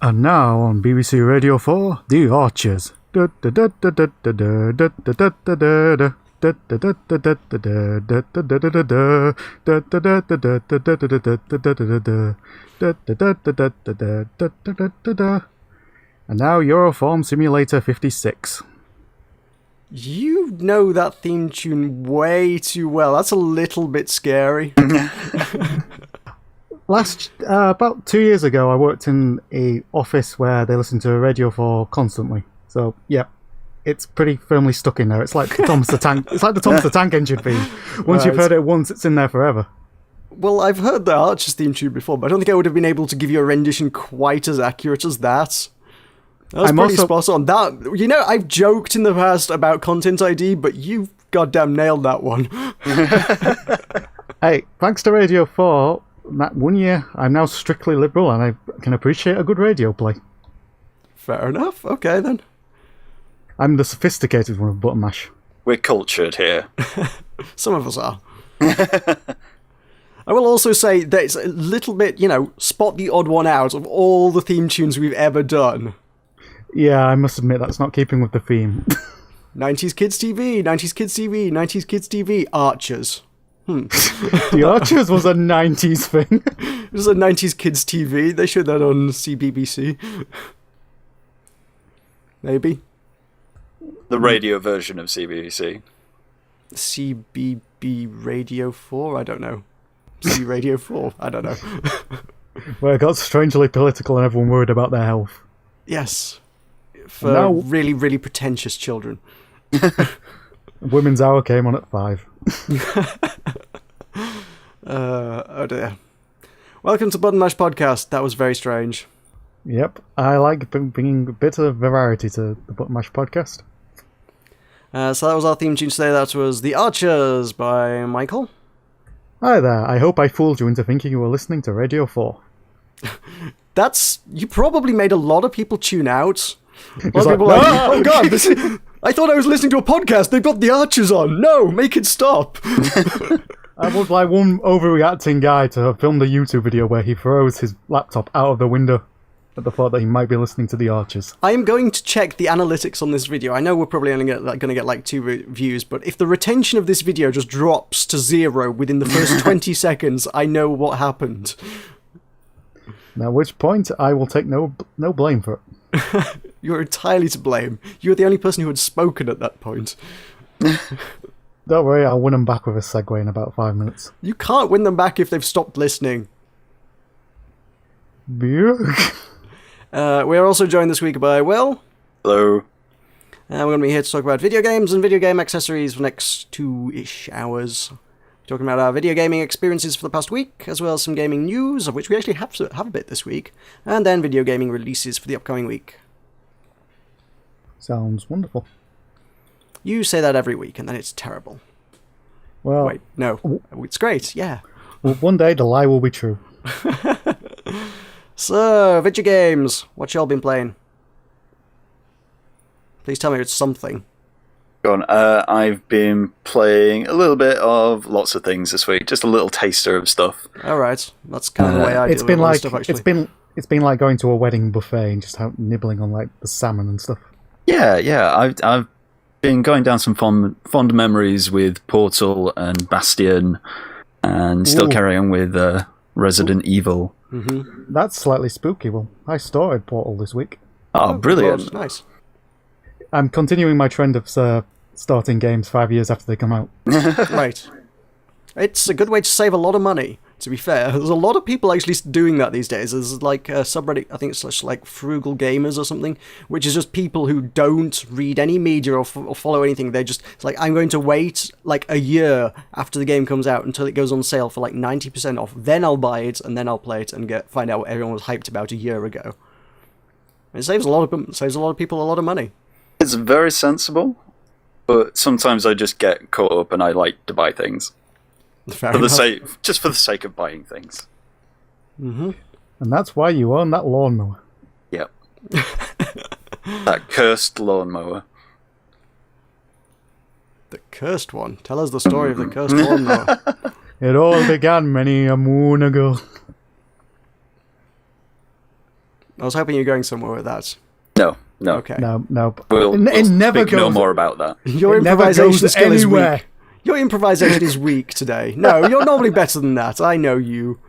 And now on BBC Radio 4, The Archers. And now Euroform Simulator 56. You know that theme tune way too well. That's a little bit scary. About 2 years ago, I worked in a office where they listened to Radio 4 constantly. So, yeah, it's pretty firmly stuck in there. It's like Thomas the Tank. It's like the Thomas the Tank Engine theme. Once you've heard it once, it's in there forever. Well, I've heard the Archers theme tune before, but I don't think I would have been able to give you a rendition quite as accurate as that. That was pretty spot on. That, you know, I've joked in the past about Content ID, but you've goddamn nailed that one. Hey, thanks to Radio 4, that 1 year, I'm now strictly liberal and I can appreciate a good radio play. Fair enough. Okay, then. I'm the sophisticated one of Button Mash. We're cultured here. Some of us are. I will also say that it's a little bit, spot the odd one out of all the theme tunes we've ever done. Yeah, I must admit that's not keeping with the theme. 90s Kids TV, 90s Kids TV, 90s Kids TV, Archers. The Archers was a 90s thing. It was a 90s Kids TV. They showed that on CBBC. Maybe. The radio version of CBBC. CBB Radio 4? I don't know. C Radio 4? I don't know. Where it got strangely political and everyone worried about their health. Yes. For really, really pretentious children. Women's Hour came on at 5. Oh dear. Welcome to Button Mash Podcast. That was very strange. Yep, I like bringing a bit of variety to the Button Mash Podcast. So that was our theme tune today. That was The Archers by Michael. Hi there, I hope I fooled you into thinking you were listening to Radio 4. You probably made a lot of people tune out. A lot of like, people were like, oh god, I thought I was listening to a podcast, they've got The Archers on. No, make it stop. I was like one overreacting guy to film the YouTube video where he throws his laptop out of the window at the thought that he might be listening to The Archers. I am going to check the analytics on this video. I know we're probably only going to get like 2 views, but if the retention of this video just drops to 0 within the first 20 seconds, I know what happened. At which point, I will take no blame for it. You're entirely to blame. You're the only person who had spoken at that point. Don't worry, I'll win them back with a segue in about 5 minutes. You can't win them back if they've stopped listening. We're also joined this week by Will. Hello. And we're going to be here to talk about video games and video game accessories for the next 2-ish hours. We're talking about our video gaming experiences for the past week, as well as some gaming news, of which we actually have a bit this week, and then video gaming releases for the upcoming week. Sounds wonderful. You say that every week, and then it's terrible. Well, wait, no. It's great, yeah. Well, one day the lie will be true. So, video games. What y'all been playing? Please tell me it's something. Go on. I've been playing a little bit of lots of things this week. Just a little taster of stuff. Alright. That's kind of the way I do it. Stuff, actually. It's been like going to a wedding buffet and just nibbling on like the salmon and stuff. Yeah. I've been going down some fond memories with Portal and Bastion, and still carrying on with Resident Evil. Mm-hmm. That's slightly spooky. Well, I started Portal this week. Oh, brilliant. Nice. I'm continuing my trend of starting games 5 years after they come out. Right. It's a good way to save a lot of money, to be fair. There's a lot of people actually doing that these days. There's like a subreddit, I think it's like Frugal Gamers or something, which is just people who don't read any media or follow anything. It's like, I'm going to wait like a year after the game comes out until it goes on sale for like 90% off. Then I'll buy it, and then I'll play it and find out what everyone was hyped about a year ago. It saves a lot of people a lot of money. It's very sensible, but sometimes I just get caught up and I like to buy things. Just for the sake of buying things. Mm-hmm. And that's why you own that lawnmower. Yep. That cursed lawnmower. The cursed one? Tell us the story of the cursed lawnmower. It all began many a moon ago. I was hoping you were going somewhere with that. No. Okay. No. We'll never speak no goes. more about that. Your It never improvisation goes skill is anywhere. weak. Your improvisation is weak today. No, you're normally better than that. I know you.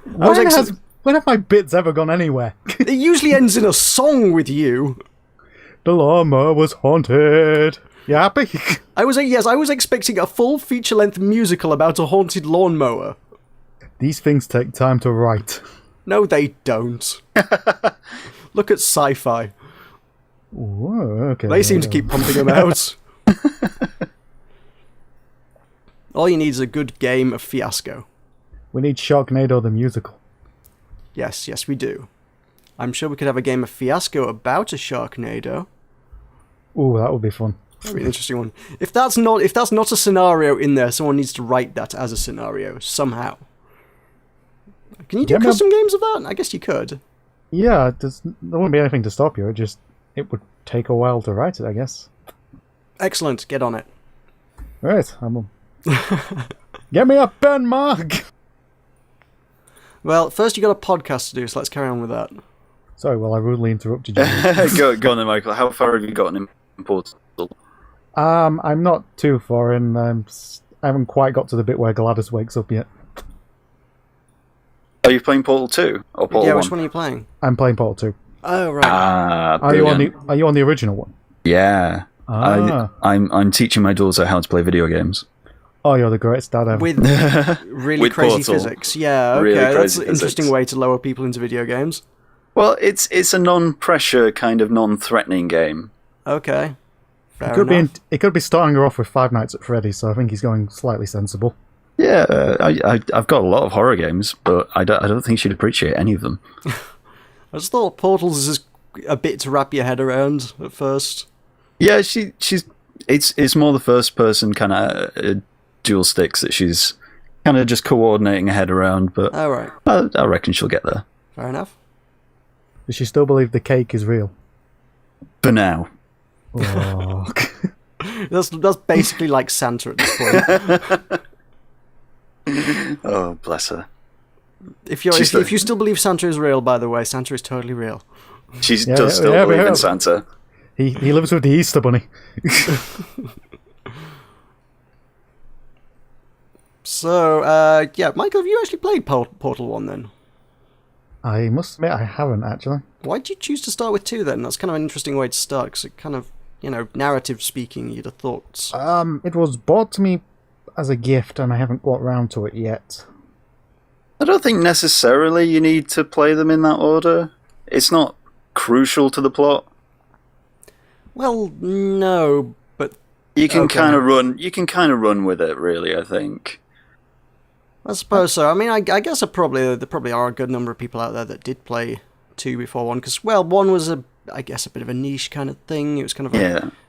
When have my bits ever gone anywhere? It usually ends in a song with you. The llama was haunted. You happy? I was expecting a full feature-length musical about a haunted lawnmower. These things take time to write. No, they don't. Look at sci-fi. Ooh, okay. They seem to keep pumping them out. All you need is a good game of Fiasco. We need Sharknado the musical. Yes, we do. I'm sure we could have a game of Fiasco about a Sharknado. Ooh, that would be fun. That'd be an interesting one. If that's not a scenario in there, someone needs to write that as a scenario somehow. Can you do custom games of that? I guess you could. Yeah, there wouldn't be anything to stop you. It would take a while to write it, I guess. Excellent. Get on it. Right, get me a pen, Mark. Well, first you got a podcast to do, so let's carry on with that. Sorry, well, I rudely interrupted you. Go on then, Michael. How far have you gotten in Portal? I'm not too far in. I haven't quite got to the bit where Gladys wakes up yet. Are you playing Portal 2 or Portal 1? Yeah, which one are you playing? I'm playing Portal 2. Oh, right. Are you on the original one? Yeah. I'm teaching my daughter how to play video games. Oh, you're the greatest dad ever. With really With crazy Portal. physics. Yeah, okay. Really That's crazy an interesting physics. way to lower people into video games. Well, it's a non-pressure kind of non-threatening game. Okay. Fair enough. It could be starting her off with Five Nights at Freddy's, so I think he's going slightly sensible. Yeah, I've got a lot of horror games, but I don't think she'd appreciate any of them. I just thought Portals is a bit to wrap your head around at first. Yeah, it's more the first person kind of dual sticks that she's kind of just coordinating her head around, but All right. I reckon she'll get there. Fair enough. Does she still believe the cake is real? For now. Oh. That's basically like Santa at this point. Oh, bless her. If you still believe Santa is real, by the way, Santa is totally real. She does still believe in Santa. He lives with the Easter Bunny. So, yeah, Michael, have you actually played Portal 1 then? I must admit I haven't, actually. Why did you choose to start with 2 then? That's kind of an interesting way to start, because it kind of, narrative speaking, you'd have thought. It was bought to me as a gift, and I haven't got round to it yet. I don't think necessarily you need to play them in that order. It's not crucial to the plot. Well, no, but You can Okay. kind of run. You can kind of run with it, really. I think. I suppose so. I mean, I guess there probably are a good number of people out there that did play 2 before 1, because, well, 1 was a bit of a niche kind of thing. It was kind of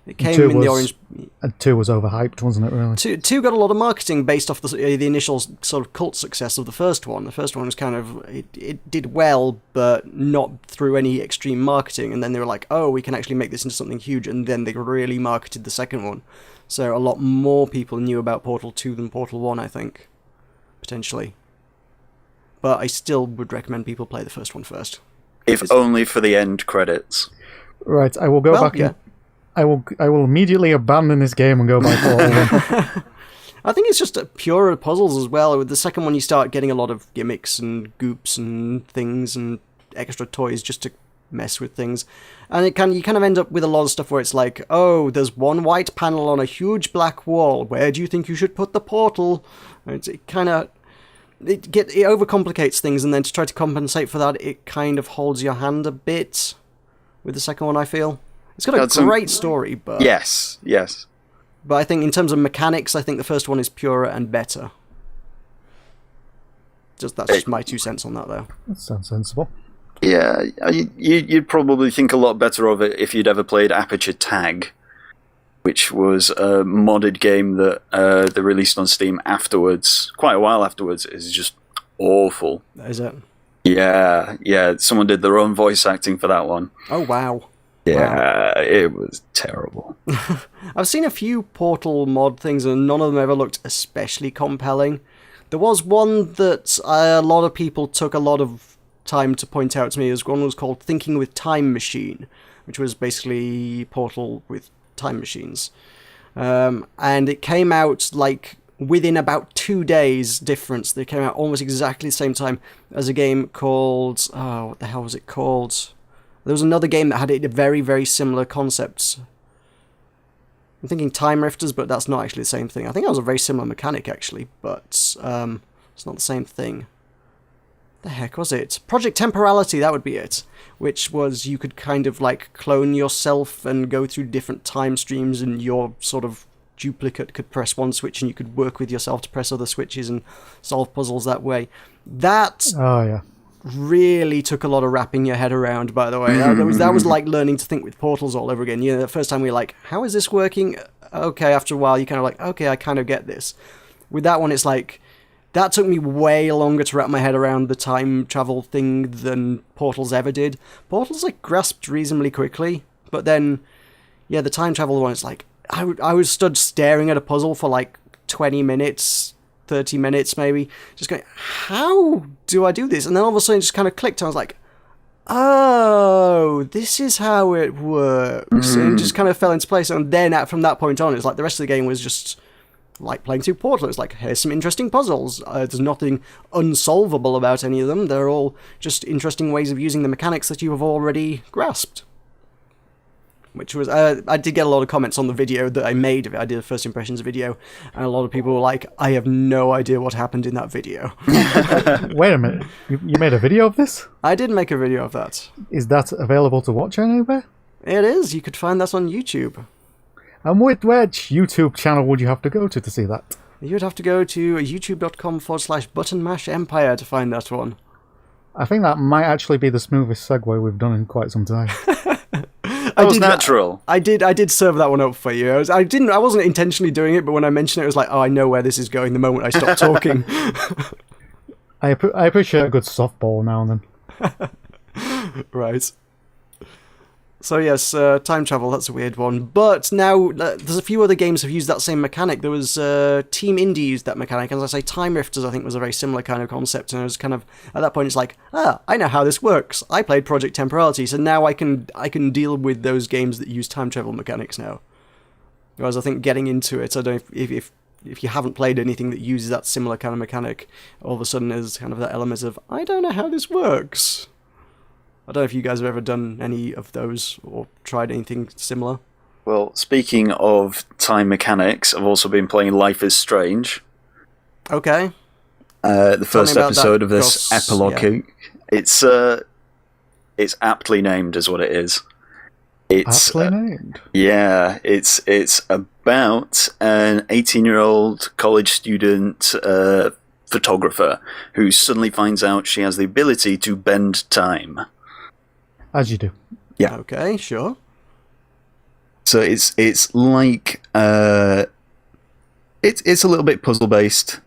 it came Two in the was- orange. And 2 was overhyped, wasn't it, really? 2 got a lot of marketing based off the initial sort of cult success of the first one. The first one was kind of it did well, but not through any extreme marketing. And then they were like, oh, we can actually make this into something huge. And then they really marketed the second one. So a lot more people knew about Portal 2 than Portal 1, I think, potentially. But I still would recommend people play the first one first. If only for the end credits. Right, I will go back. Yeah. I will immediately abandon this game and go buy Portal 1. I think it's just purer puzzles as well. With the second one, you start getting a lot of gimmicks and goops and things and extra toys just to mess with things. And you kind of end up with a lot of stuff where it's like, oh, there's one white panel on a huge black wall. Where do you think you should put the portal? It overcomplicates things, and then to try to compensate for that, it kind of holds your hand a bit with the second one, I feel. It's got a great story, but... Yes. But I think in terms of mechanics, I think the first one is purer and better. That's just my 2 cents on that, though. That sounds sensible. Yeah, you'd probably think a lot better of it if you'd ever played Aperture Tag, which was a modded game that they released on Steam afterwards, quite a while afterwards. It's just awful. Is it? Yeah. Someone did their own voice acting for that one. Oh, wow. Yeah, It was terrible. I've seen a few Portal mod things, and none of them ever looked especially compelling. There was one that a lot of people took a lot of time to point out to me. One was called Thinking with Time Machine, which was basically Portal with time machines. And it came out like within about 2 days difference. They came out almost exactly the same time as a game called... Oh, what the hell was it called? There was another game that had a very, very similar concepts. I'm thinking Time Rifters, but that's not actually the same thing. I think that was a very similar mechanic, actually, but it's not the same thing. The heck was it? Project Temporality, that would be it. Which was you could kind of like clone yourself and go through different time streams, and your sort of duplicate could press one switch and you could work with yourself to press other switches and solve puzzles that way. That really took a lot of wrapping your head around, by the way. That was like learning to think with portals all over again. You know, the first time we were like, how is this working? Okay, after a while you kind of like, okay, I kind of get this. With that one, it's like, that took me way longer to wrap my head around the time travel thing than Portals ever did. Portals I grasped reasonably quickly, but then, yeah, the time travel one, it's like, I was stood staring at a puzzle for like 20 minutes, 30 minutes maybe, just going, how do I do this? And then all of a sudden it just kind of clicked, and I was like, oh, this is how it works. And it just kind of fell into place, and then from that point on, it's like the rest of the game was just like playing through Portal. It's like, here's some interesting puzzles. There's nothing unsolvable about any of them. They're all just interesting ways of using the mechanics that you have already grasped. Which was, I did get a lot of comments on the video that I made of it. I did a first impressions video, and a lot of people were like, I have no idea what happened in that video. Wait a minute, you made a video of this? I did make a video of that. Is that available to watch anywhere? It is. You could find that on YouTube. And which YouTube channel would you have to go to see that? You'd have to go to youtube.com/buttonmashempire to find that one. I think that might actually be the smoothest segue we've done in quite some time. That was natural. I did serve that one up for you. I wasn't intentionally doing it, but when I mentioned it, it was like, oh, I know where this is going the moment I stop talking. I appreciate a good softball now and then. Right. So yes, time travel, that's a weird one. But now, there's a few other games have used that same mechanic. There was Team Indie used that mechanic. As I say, Time Rifters, I think, was a very similar kind of concept. And it was kind of, at that point, it's like, I know how this works. I played Project Temporality, so now I can deal with those games that use time travel mechanics now. Whereas I think getting into it, I don't know if you haven't played anything that uses that similar kind of mechanic, all of a sudden there's kind of that element of, I don't know how this works. I don't know if you guys have ever done any of those or tried anything similar. Well, speaking of time mechanics, I've also been playing Life is Strange. Okay. The first episode of this epilogue. Yeah. It's aptly named, is what it is. It's aptly named. Yeah, it's about an 18-year-old college student photographer who suddenly finds out she has the ability to bend time. As you do. Yeah. Okay, sure. So it's like it's a little bit puzzle based,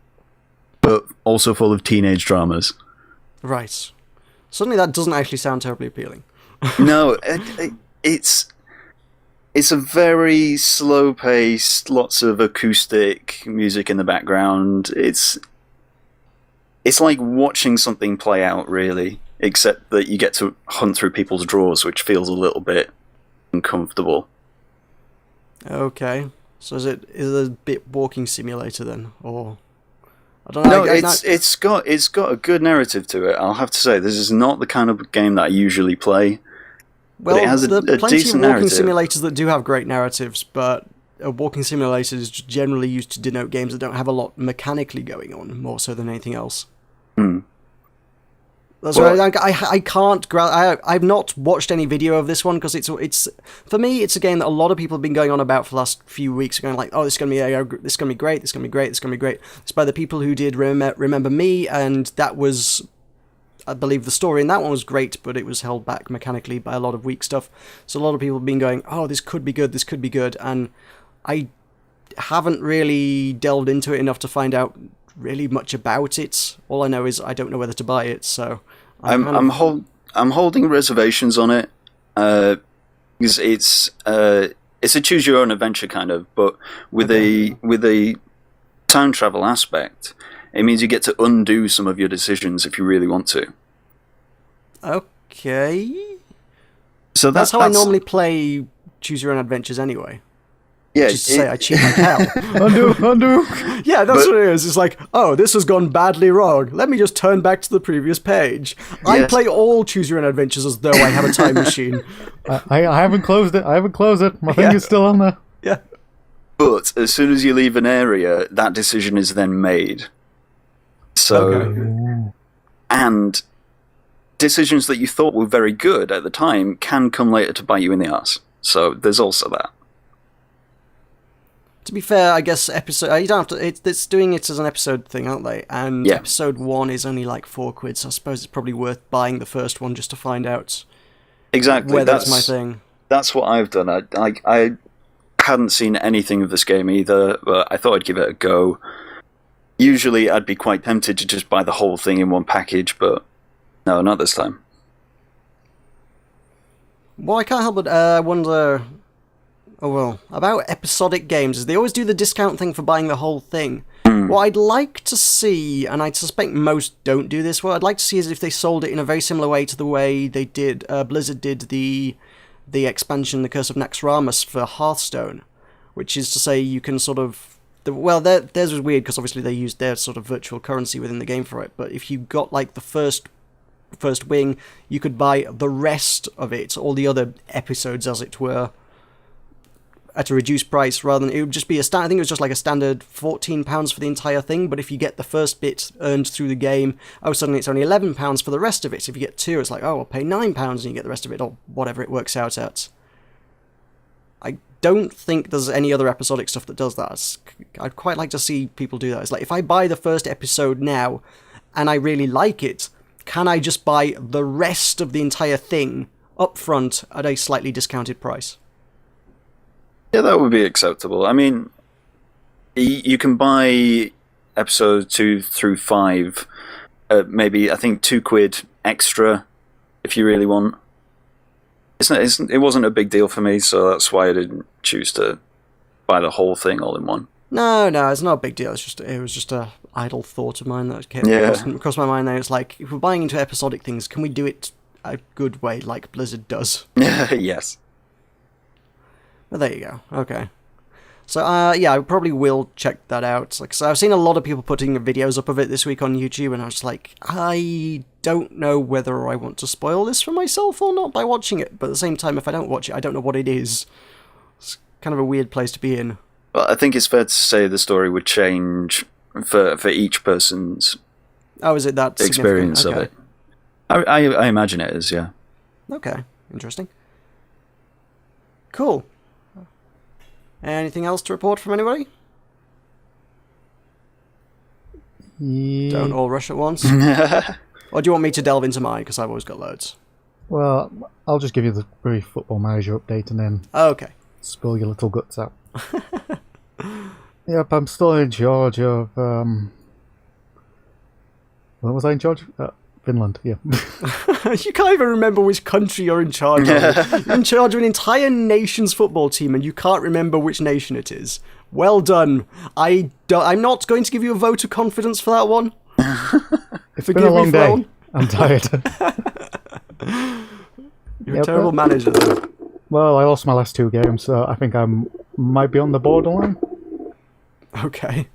but also full of teenage dramas. Right. Suddenly, that doesn't actually sound terribly appealing. No, it's a very slow paced, lots of acoustic music in the background. It's like watching something play out, really. Except that you get to hunt through people's drawers, which feels a little bit uncomfortable. Okay, so is it a bit walking simulator then, or I don't know? No, it's got a good narrative to it. I'll have to say, this is not the kind of game that I usually play. Well, but it has there are plenty of walking narrative. simulators that do have great narratives, but a walking simulator is generally used to denote games that don't have a lot mechanically going on, more so than anything else. That's right. I can't. I've not watched any video of this one because it's for me. It's a game that a lot of people have been going on about for the last few weeks, going like, "Oh, this is gonna be great. This is gonna be great. This is gonna be great. This is gonna be great." It's by the people who did Remember Me, and that was, I believe, the story in that one was great, but it was held back mechanically by a lot of weak stuff. So a lot of people have been going, "Oh, this could be good. This could be good," and I haven't really delved into it enough to find out really much about it. All I know is I don't know whether to buy it, so I'm holding reservations on it because it's a choose your own adventure kind of, but with a time travel aspect, it means you get to undo some of your decisions if you really want to. Okay. So That's how I normally play Choose Your Own Adventures anyway. Yeah, Just to say I cheat like hell. Undo. Yeah, that's what it is. It's like, oh, this has gone badly wrong. Let me just turn back to the previous page. I Yes. play all Choose Your Own Adventures as though I have a time machine. I haven't closed it. My finger's still on there. Yeah. But as soon as you leave an area, that decision is then made. So, Okay. and decisions that you thought were very good at the time can come later to bite you in the ass. So there's also that. To be fair, I guess episode... you don't have to... It's doing it as an episode thing, aren't they? And Yeah. episode 1 is only like £4, so I suppose it's probably worth buying the first one just to find out Exactly. whether that's it's my thing. That's what I've done. I hadn't seen anything of this game either, but I thought I'd give it a go. Usually I'd be quite tempted to just buy the whole thing in one package, but no, not this time. Well, I can't help but wonder... Oh, well, about episodic games is they always do the discount thing for buying the whole thing. What I'd like to see, and I suspect most don't do this, what I'd like to see is if they sold it in a very similar way to the way they did, Blizzard did the expansion, The Curse of Naxxramas for Hearthstone, which is to say you can sort of... theirs was weird because obviously they used their sort of virtual currency within the game for it, but if you got like the first wing, you could buy the rest of it, all the other episodes as it were, at a reduced price, rather than it would just be I think it was just like a standard £14 for the entire thing, but if you get the first bit earned through the game, suddenly it's only £11 for the rest of it. If you get 2, it's like, oh, I'll pay £9 and you get the rest of it, or whatever it works out at. I don't think there's any other episodic stuff that does that. I'd quite like to see people do that. It's like, if I buy the first episode now, and I really like it, can I just buy the rest of the entire thing up front at a slightly discounted price? Yeah, that would be acceptable. I mean, you can buy episode 2 through 5, maybe, I think, £2 extra if you really want. It wasn't a big deal for me, so that's why I didn't choose to buy the whole thing all in one. No, it's not a big deal. It was just a idle thought of mine that came across my mind there. It's like, if we're buying into episodic things, can we do it a good way like Blizzard does? Yes. But there you go. Okay. So, I probably will check that out. Like, so I've seen a lot of people putting videos up of it this week on YouTube, and I was like, I don't know whether I want to spoil this for myself or not by watching it. But at the same time, if I don't watch it, I don't know what it is. It's kind of a weird place to be in. Well, I think it's fair to say the story would change for each person's is it that experience of it. I imagine it is, yeah. Okay, interesting. Cool. Anything else to report from anybody? Don't all rush at once. Or do you want me to delve into mine? Because I've always got loads. Well, I'll just give you the brief Football Manager update and then Okay. spill your little guts out. Yep, I'm still in charge of... Where was I in charge? Finland, yeah. You can't even remember which country you're in charge of. You're in charge of an entire nation's football team and you can't remember which nation it is. Well done. I'm not going to give you a vote of confidence for that one. It's been a long day. I'm tired. You're a terrible manager, though. Well, I lost my last 2 games, so I think I might be on the borderline. Okay.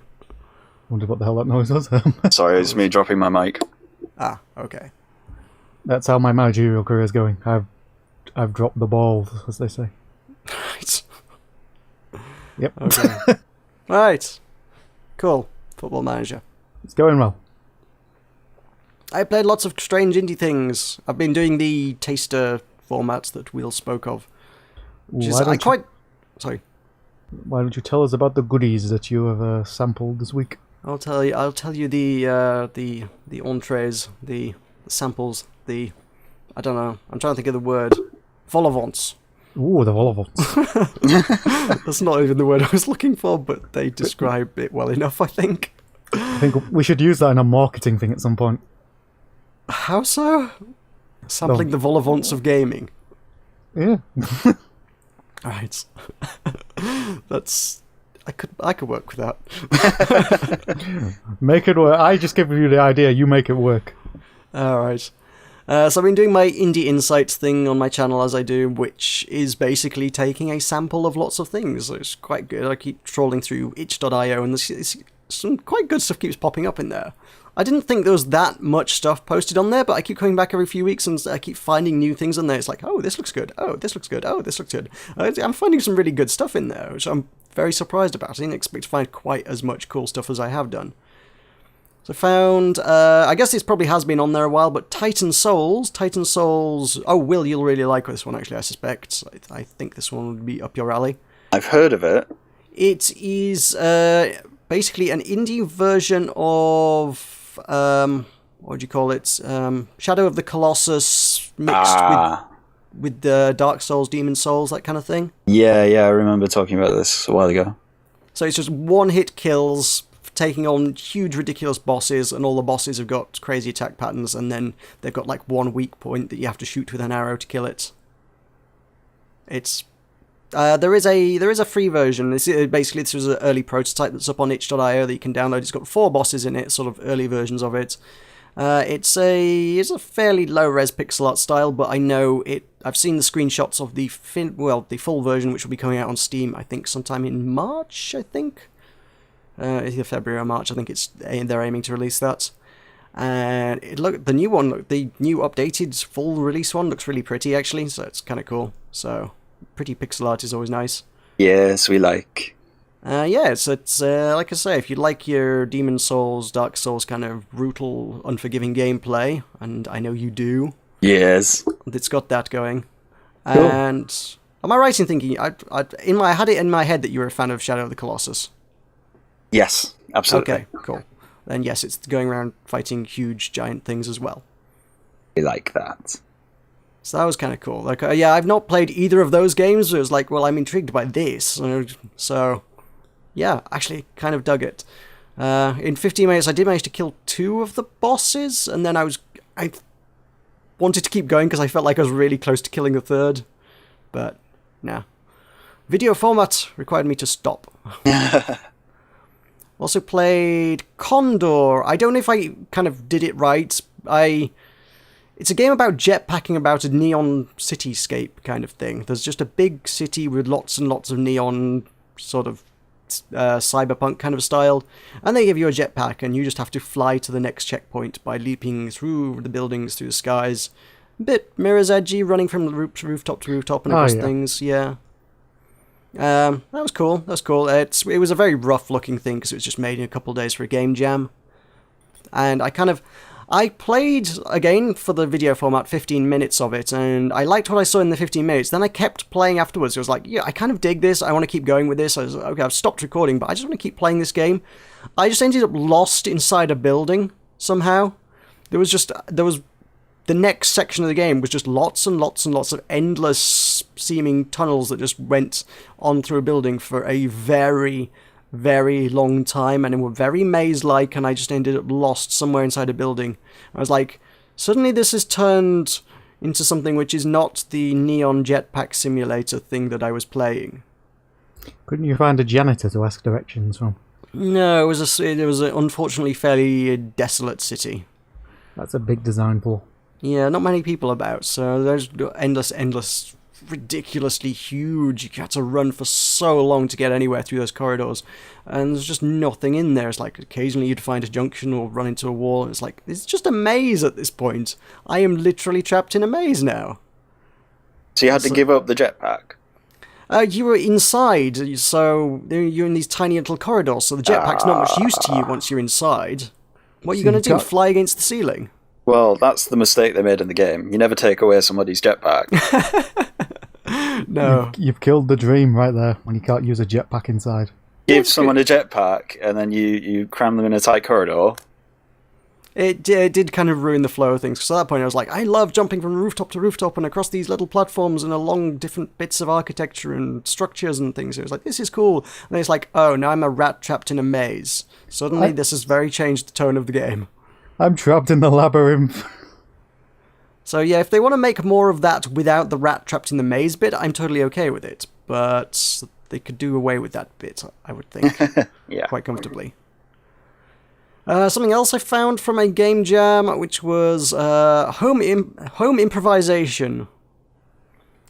Wonder what the hell that noise was. Sorry, it's me dropping my mic. Ah, okay. That's how my managerial career is going. I've dropped the ball, as they say. Right. Yep. Okay. Right. Cool. Football Manager. It's going well. I played lots of strange indie things. I've been doing the taster formats that Will spoke of. Which is, Sorry. Why don't you tell us about the goodies that you have sampled this week? I'll tell you the entrees, the samples, I don't know. I'm trying to think of the word. Vol-au-vents. Ooh, the vol-au-vents. That's not even the word I was looking for, but they describe it well enough, I think. I think we should use that in a marketing thing at some point. How so? Sampling the vol-au-vents of gaming. Yeah. Right. That's... I could work with that. Make it work. I just give you the idea, you make it work. Alright. So I've been doing my Indie Insights thing on my channel as I do, which is basically taking a sample of lots of things. So it's quite good. I keep trawling through itch.io, and some quite good stuff keeps popping up in there. I didn't think there was that much stuff posted on there, but I keep coming back every few weeks and I keep finding new things on there. It's like, oh, this looks good. Oh, this looks good. Oh, this looks good. I'm finding some really good stuff in there, which I'm very surprised about. I didn't expect to find quite as much cool stuff as I have done. So I found, I guess this probably has been on there a while, but Titan Souls, oh, Will, you'll really like this one, actually, I suspect. I think this one would be up your alley. I've heard of it. It is basically an indie version of, what do you call it? Shadow of the Colossus mixed with the Dark Souls, Demon Souls, that kind of thing. Yeah, I remember talking about this a while ago. So it's just one-hit kills, taking on huge, ridiculous bosses, and all the bosses have got crazy attack patterns, and then they've got like one weak point that you have to shoot with an arrow to kill it. It's there is a free version. This was an early prototype that's up on itch.io that you can download. It's got 4 bosses in it, sort of early versions of it. It's a fairly low-res pixel art style, but I know it. I've seen the screenshots of the full version, which will be coming out on Steam, I think, sometime in March. I think. Either February or March, I think they're aiming to release that. And the new updated full release one looks really pretty, actually, so it's kind of cool. So, pretty pixel art is always nice. Yes, we like. It's like I say, if you like your Demon Souls, Dark Souls kind of brutal, unforgiving gameplay, and I know you do. Yes. It's got that going. Cool. And am I right in thinking, I had it in my head that you were a fan of Shadow of the Colossus? Yes, absolutely. Okay, cool. Then yes, it's going around fighting huge, giant things as well. We like that. So that was kind of cool. Like, I've not played either of those games. It was like, well, I'm intrigued by this. So, yeah, actually kind of dug it. In 15 minutes, I did manage to kill 2 of the bosses, and then I wanted to keep going because I felt like I was really close to killing the 3rd. But, nah. Video format required me to stop. Also played Condor. I don't know if I kind of did it right. It's a game about jetpacking about a neon cityscape kind of thing. There's just a big city with lots and lots of neon, sort of cyberpunk kind of style, and they give you a jetpack, and you just have to fly to the next checkpoint by leaping through the buildings, through the skies. A bit Mirror's Edgy, running from rooftop to rooftop and across things, yeah. That was cool. It was a very rough looking thing because it was just made in a couple of days for a game jam. And I played again for the video format 15 minutes of it, and I liked what I saw in the 15 minutes. Then I kept playing afterwards. It was like, yeah, I kind of dig this. I want to keep going with this. I was like, okay, I've stopped recording, but I just want to keep playing this game. I just ended up lost inside a building somehow. There was the next section of the game was just lots and lots and lots of endless seeming tunnels that just went on through a building for a very, very long time, and they were very maze-like, and I just ended up lost somewhere inside a building. I was like, suddenly this has turned into something which is not the neon jetpack simulator thing that I was playing. Couldn't you find a janitor to ask directions from? No, it was a unfortunately fairly desolate city. That's a big design flaw. Yeah, not many people about, so there's endless, ridiculously huge. You had to run for so long to get anywhere through those corridors, and there's just nothing in there. It's like occasionally you'd find a junction or run into a wall, and it's like, it's just a maze at this point. I am literally trapped in a maze now. So you had to give up the jetpack? You were inside, so you're in these tiny little corridors, so the jetpack's not much use to you once you're inside. What are you going to do, fly against the ceiling? Well, that's the mistake they made in the game. You never take away somebody's jetpack. No. You've killed the dream right there when you can't use a jetpack inside. Give someone a jetpack and then you cram them in a tight corridor. It did kind of ruin the flow of things. Because at that point I was like, I love jumping from rooftop to rooftop and across these little platforms and along different bits of architecture and structures and things. It was like, this is cool. And then it's like, oh, now I'm a rat trapped in a maze. Suddenly this has very changed the tone of the game. I'm trapped in the labyrinth. So yeah, if they want to make more of that without the rat trapped in the maze bit, I'm totally okay with it. But they could do away with that bit, I would think. Yeah. Quite comfortably. Something else I found from a game jam, which was home improvisation.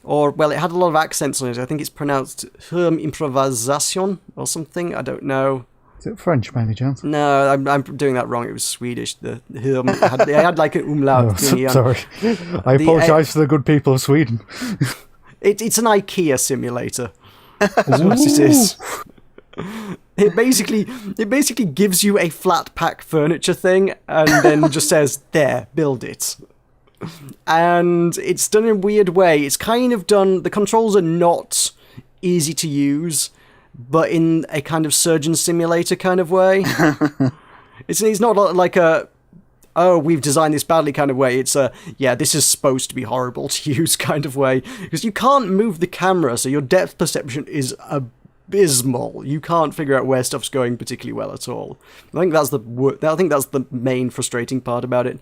Or, well, it had a lot of accents on it. I think it's pronounced home improvisation or something. I don't know. Is it French, by any chance? No, I'm doing that wrong. It was Swedish. The home had, it had like an umlaut thingy on. Sorry. I apologise to the good people of Sweden. It's an IKEA simulator. That's what it is. It basically gives you a flat pack furniture thing and then just says, there, build it. And it's done in a weird way. It's kind of done, the controls are not easy to use, but in a kind of surgeon simulator kind of way. It's not like a, oh, we've designed this badly kind of way. It's a, yeah, this is supposed to be horrible to use kind of way. Because you can't move the camera, so your depth perception is abysmal. You can't figure out where stuff's going particularly well at all. I think that's the main frustrating part about it.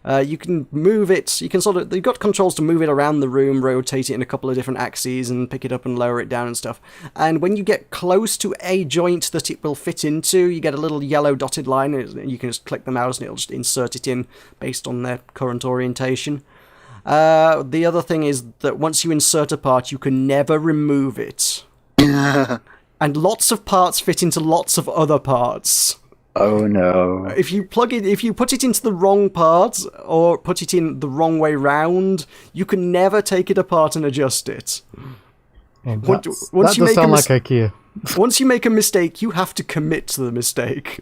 You can move it, you've got controls to move it around the room, rotate it in a couple of different axes and pick it up and lower it down and stuff. And when you get close to a joint that it will fit into, you get a little yellow dotted line, and you can just click the mouse and it'll just insert it in based on their current orientation. The other thing is that once you insert a part, you can never remove it. And lots of parts fit into lots of other parts. Oh no. If you put it into the wrong part, or put it in the wrong way round, you can never take it apart and adjust it. Well, that does sound like IKEA. Once you make a mistake, you have to commit to the mistake.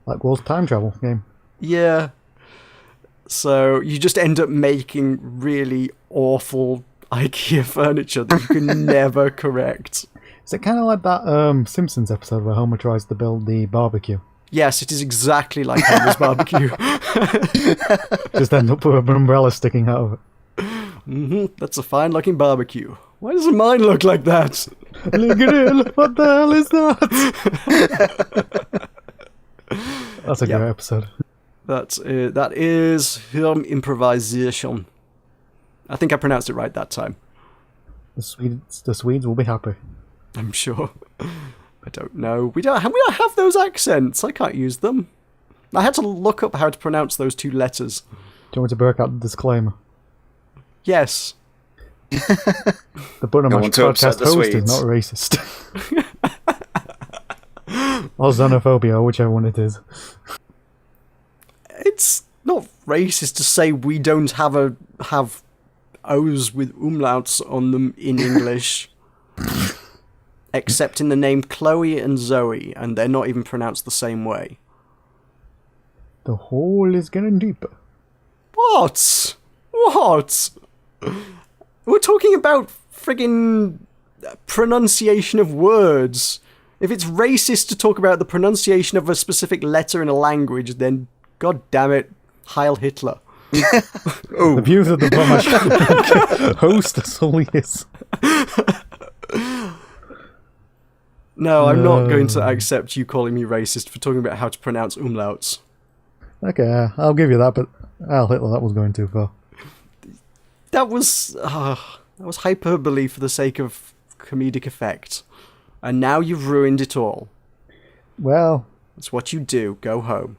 Like World's Time Travel game. Yeah. So you just end up making really awful IKEA furniture that you can never correct. Is it kind of like that Simpsons episode where Homer tries to build the barbecue? Yes, it is exactly like Homer's barbecue. Just end up with an umbrella sticking out of it. Mm-hmm. That's a fine-looking barbecue. Why doesn't mine look like that? Look at it! What the hell is that? That's a great episode. That is improvisation. I think I pronounced it right that time. The Swedes will be happy. I'm sure. I don't know. We don't have those accents. I can't use them. I had to look up how to pronounce those two letters. Do you want me to break out the disclaimer? Yes. The Buttermash podcast host is not racist. Or xenophobia, whichever one it is. It's not racist to say we don't have O's with umlauts on them in English. Except in the name Chloe and Zoe, and they're not even pronounced the same way. The hole is getting deeper. What? We're talking about friggin' pronunciation of words. If it's racist to talk about the pronunciation of a specific letter in a language, then god damn it, Heil Hitler. The views of the Buttermash host are solely his. No, I'm not going to accept you calling me racist for talking about how to pronounce umlauts. Okay, I'll give you that, but Heil Hitler, that was going too far. That was hyperbole for the sake of comedic effect. And now you've ruined it all. Well... That's what you do. Go home.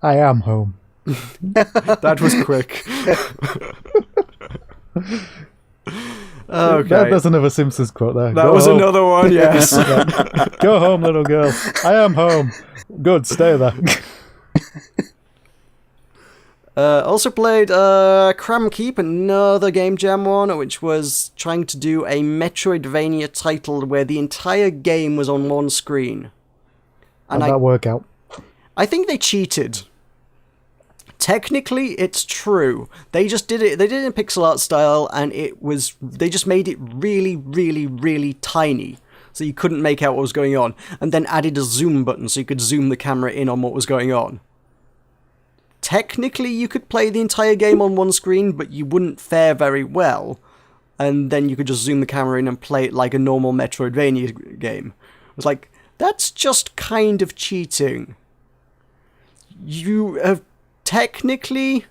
I am home. That was quick. Okay. There's another Simpsons quote there. That was another one, yes. Go home, little girl. I am home. Good, stay there. Also played Cram Keep, another Game Jam one, which was trying to do a Metroidvania title where the entire game was on one screen. And how'd that work out? I think they cheated. Technically, it's true. They just did it. They did it in pixel art style, and they just made it really, really, really tiny, so you couldn't make out what was going on, and then added a zoom button so you could zoom the camera in on what was going on. Technically, you could play the entire game on one screen, but you wouldn't fare very well, and then you could just zoom the camera in and play it like a normal Metroidvania game. It was like, that's just kind of cheating. You have technically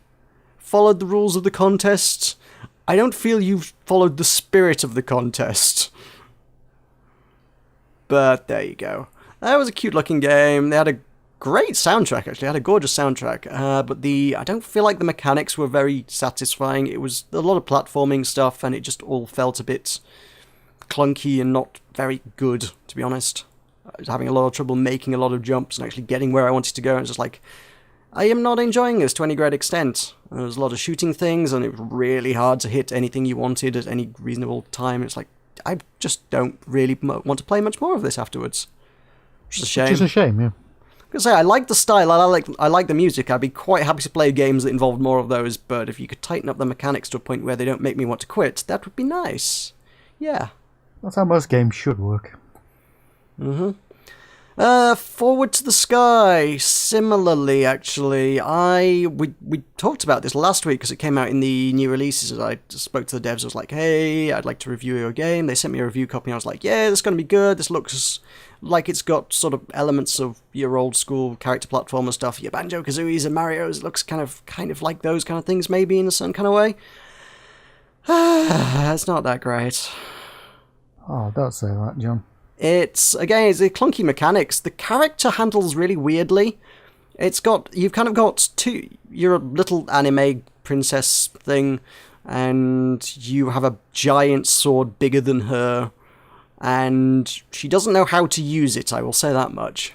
followed the rules of the contest. I don't feel you've followed the spirit of the contest. But there you go. That was a cute looking game. They had great soundtrack, actually. It had a gorgeous soundtrack. But I don't feel like the mechanics were very satisfying. It was a lot of platforming stuff, and it just all felt a bit clunky and not very good, to be honest. I was having a lot of trouble making a lot of jumps and actually getting where I wanted to go. And it's just like, I am not enjoying this to any great extent. There was a lot of shooting things, and it was really hard to hit anything you wanted at any reasonable time. It's like, I just don't really want to play much more of this afterwards. Which is a shame. Which is a shame, yeah. I say, I like the style, I like the music. I'd be quite happy to play games that involved more of those, but if you could tighten up the mechanics to a point where they don't make me want to quit, that would be nice. Yeah. That's how most games should work. Mm-hmm. Forward to the Sky. Similarly, actually, we talked about this last week because it came out in the new releases. I spoke to the devs. I was like, "Hey, I'd like to review your game." They sent me a review copy. And I was like, "Yeah, this is going to be good. This looks like it's got sort of elements of your old school character platformer stuff. Your Banjo-Kazooies and Mario's. It looks kind of like those kind of things, maybe in a certain kind of way." It's not that great. Oh, don't say that, John. It's a clunky mechanics. The character handles really weirdly. You've kind of got you're a little anime princess thing, and you have a giant sword bigger than her, and she doesn't know how to use it, I will say that much.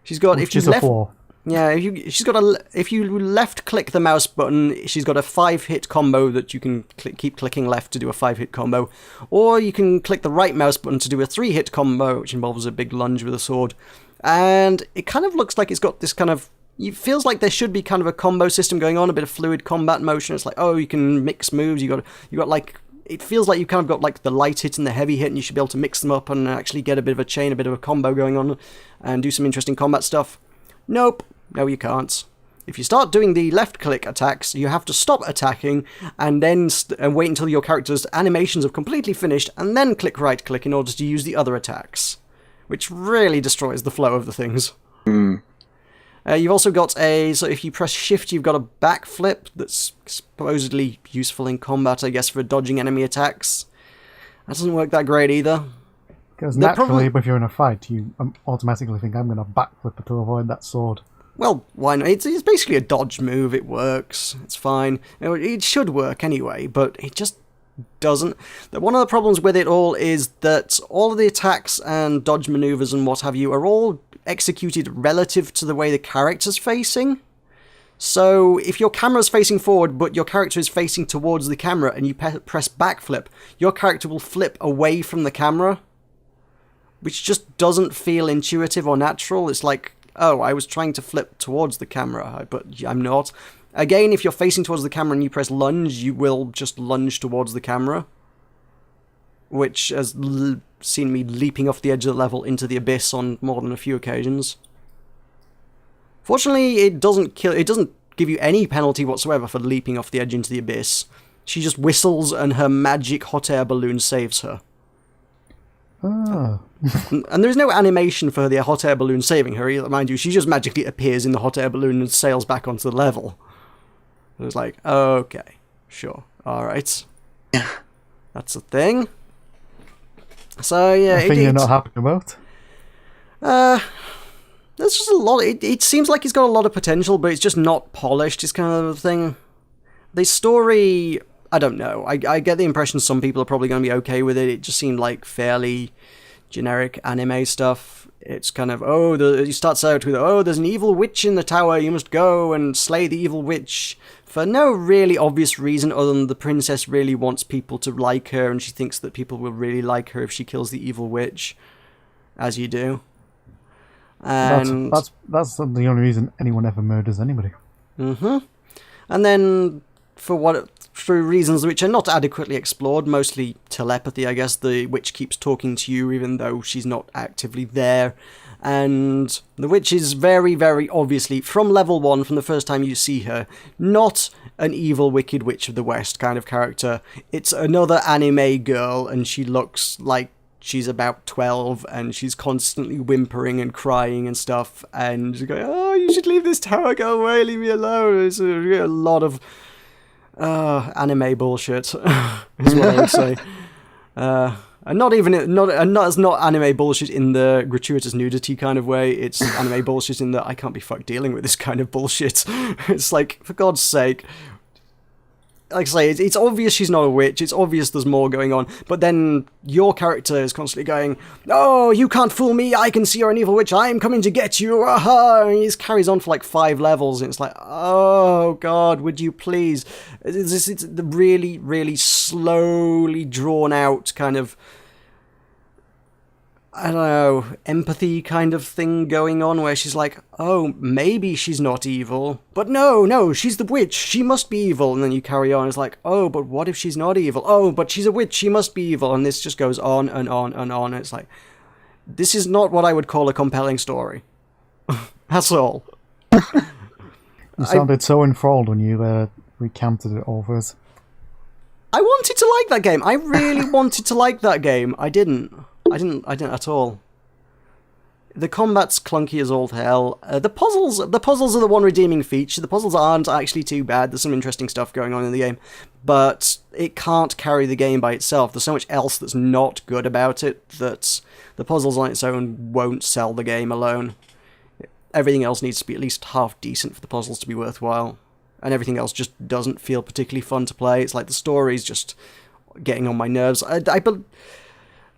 She's got, Which is a flaw. Yeah, if you left click the mouse button, she's got a 5-hit combo that you can keep clicking left to do a 5-hit combo, or you can click the right mouse button to do a 3-hit combo, which involves a big lunge with a sword. And it kind of looks like it's got this kind of, it feels like there should be kind of a combo system going on, a bit of fluid combat motion. It's like, oh, you can mix moves. You got like, it feels like you've kind of got like the light hit and the heavy hit, and you should be able to mix them up and actually get a bit of a chain, a bit of a combo going on, and do some interesting combat stuff. Nope. No, you can't. If you start doing the left-click attacks, you have to stop attacking and then wait until your character's animations have completely finished, and then click right-click in order to use the other attacks, which really destroys the flow of the things. You've also got so if you press shift, you've got a backflip that's supposedly useful in combat, I guess, for dodging enemy attacks. That doesn't work that great either. Because naturally, if you're in a fight, you automatically think, I'm going to backflip to avoid that sword. Well, why not? It's basically a dodge move. It works. It's fine. It should work anyway, but it just doesn't. One of the problems with it all is that all of the attacks and dodge maneuvers and what have you are all executed relative to the way the character's facing. So if your camera's facing forward, but your character is facing towards the camera, and you press backflip, your character will flip away from the camera, which just doesn't feel intuitive or natural. It's like, oh, I was trying to flip towards the camera, but I'm not. Again, if you're facing towards the camera and you press lunge, you will just lunge towards the camera, which has seen me leaping off the edge of the level into the abyss on more than a few occasions. Fortunately, it doesn't give you any penalty whatsoever for leaping off the edge into the abyss. She just whistles and her magic hot air balloon saves her. Ah. And there's no animation for the hot air balloon saving her either, mind you. She just magically appears in the hot air balloon and sails back onto the level. It was like, okay, sure, alright. That's a thing. So, yeah. A thing you're not happy about? There's just a lot. It seems like it's got a lot of potential, but it's just not polished, is kind of the thing. The story, I don't know. I get the impression some people are probably going to be okay with it. It just seemed like fairly generic anime stuff. It's kind of, it starts out with, there's an evil witch in the tower, you must go and slay the evil witch, for no really obvious reason other than the princess really wants people to like her, and she thinks that people will really like her if she kills the evil witch, as you do. And that's the only reason anyone ever murders anybody. And then, through reasons which are not adequately explored, mostly telepathy, I guess, the witch keeps talking to you even though she's not actively there. And the witch is very, very obviously, from level 1, from the first time you see her, not an evil, wicked witch of the West kind of character. It's another anime girl, and she looks like she's about 12, and she's constantly whimpering and crying and stuff, and she's going, you should leave this tower, go away, leave me alone. It's a lot of anime bullshit, is what I would say. And not even not it's not anime bullshit in the gratuitous nudity kind of way. It's anime bullshit in that I can't be fucked dealing with this kind of bullshit. It's like, for God's sake. Like I say, it's obvious she's not a witch, it's obvious there's more going on, but then your character is constantly going, "Oh, you can't fool me, I can see you're an evil witch, I'm coming to get you, aha!" And he just carries on for like 5 levels, and it's like, oh god, would you please? It's the really, really slowly drawn out kind of, I don't know, empathy kind of thing going on where she's like, oh, maybe she's not evil, but no, she's the witch, she must be evil, and then you carry on, it's like, oh, but what if she's not evil? Oh, but she's a witch, she must be evil, and this just goes on and on and on, and it's like, this is not what I would call a compelling story. That's all. You sounded so enthralled when you recounted it all for us. I wanted to like that game, I really wanted to like that game, I didn't at all. The combat's clunky as all hell. The puzzles are the one redeeming feature. The puzzles aren't actually too bad. There's some interesting stuff going on in the game, but it can't carry the game by itself. There's so much else that's not good about it that the puzzles on its own won't sell the game alone. Everything else needs to be at least half decent for the puzzles to be worthwhile, and everything else just doesn't feel particularly fun to play. It's like the story's just getting on my nerves.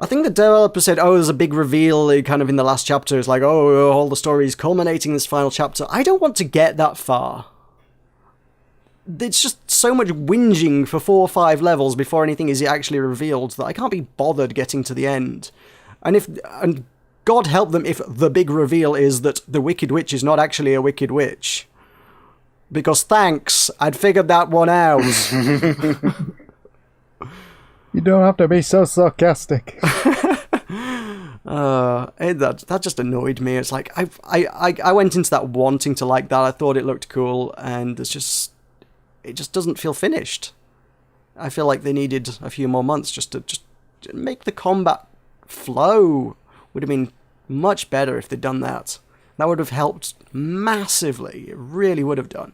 I think the developer said, oh, there's a big reveal kind of in the last chapter. It's like, oh, all the story is culminating in this final chapter. I don't want to get that far. It's just so much whinging for 4 or 5 levels before anything is actually revealed that I can't be bothered getting to the end. And God help them if the big reveal is that the Wicked Witch is not actually a Wicked Witch. Because thanks, I'd figured that one out. You don't have to be so sarcastic. That just annoyed me. It's like I went into that wanting to like that. I thought it looked cool, and it just doesn't feel finished. I feel like they needed a few more months just to make the combat flow. Would have been much better if they'd done that. That would have helped massively. It really would have done.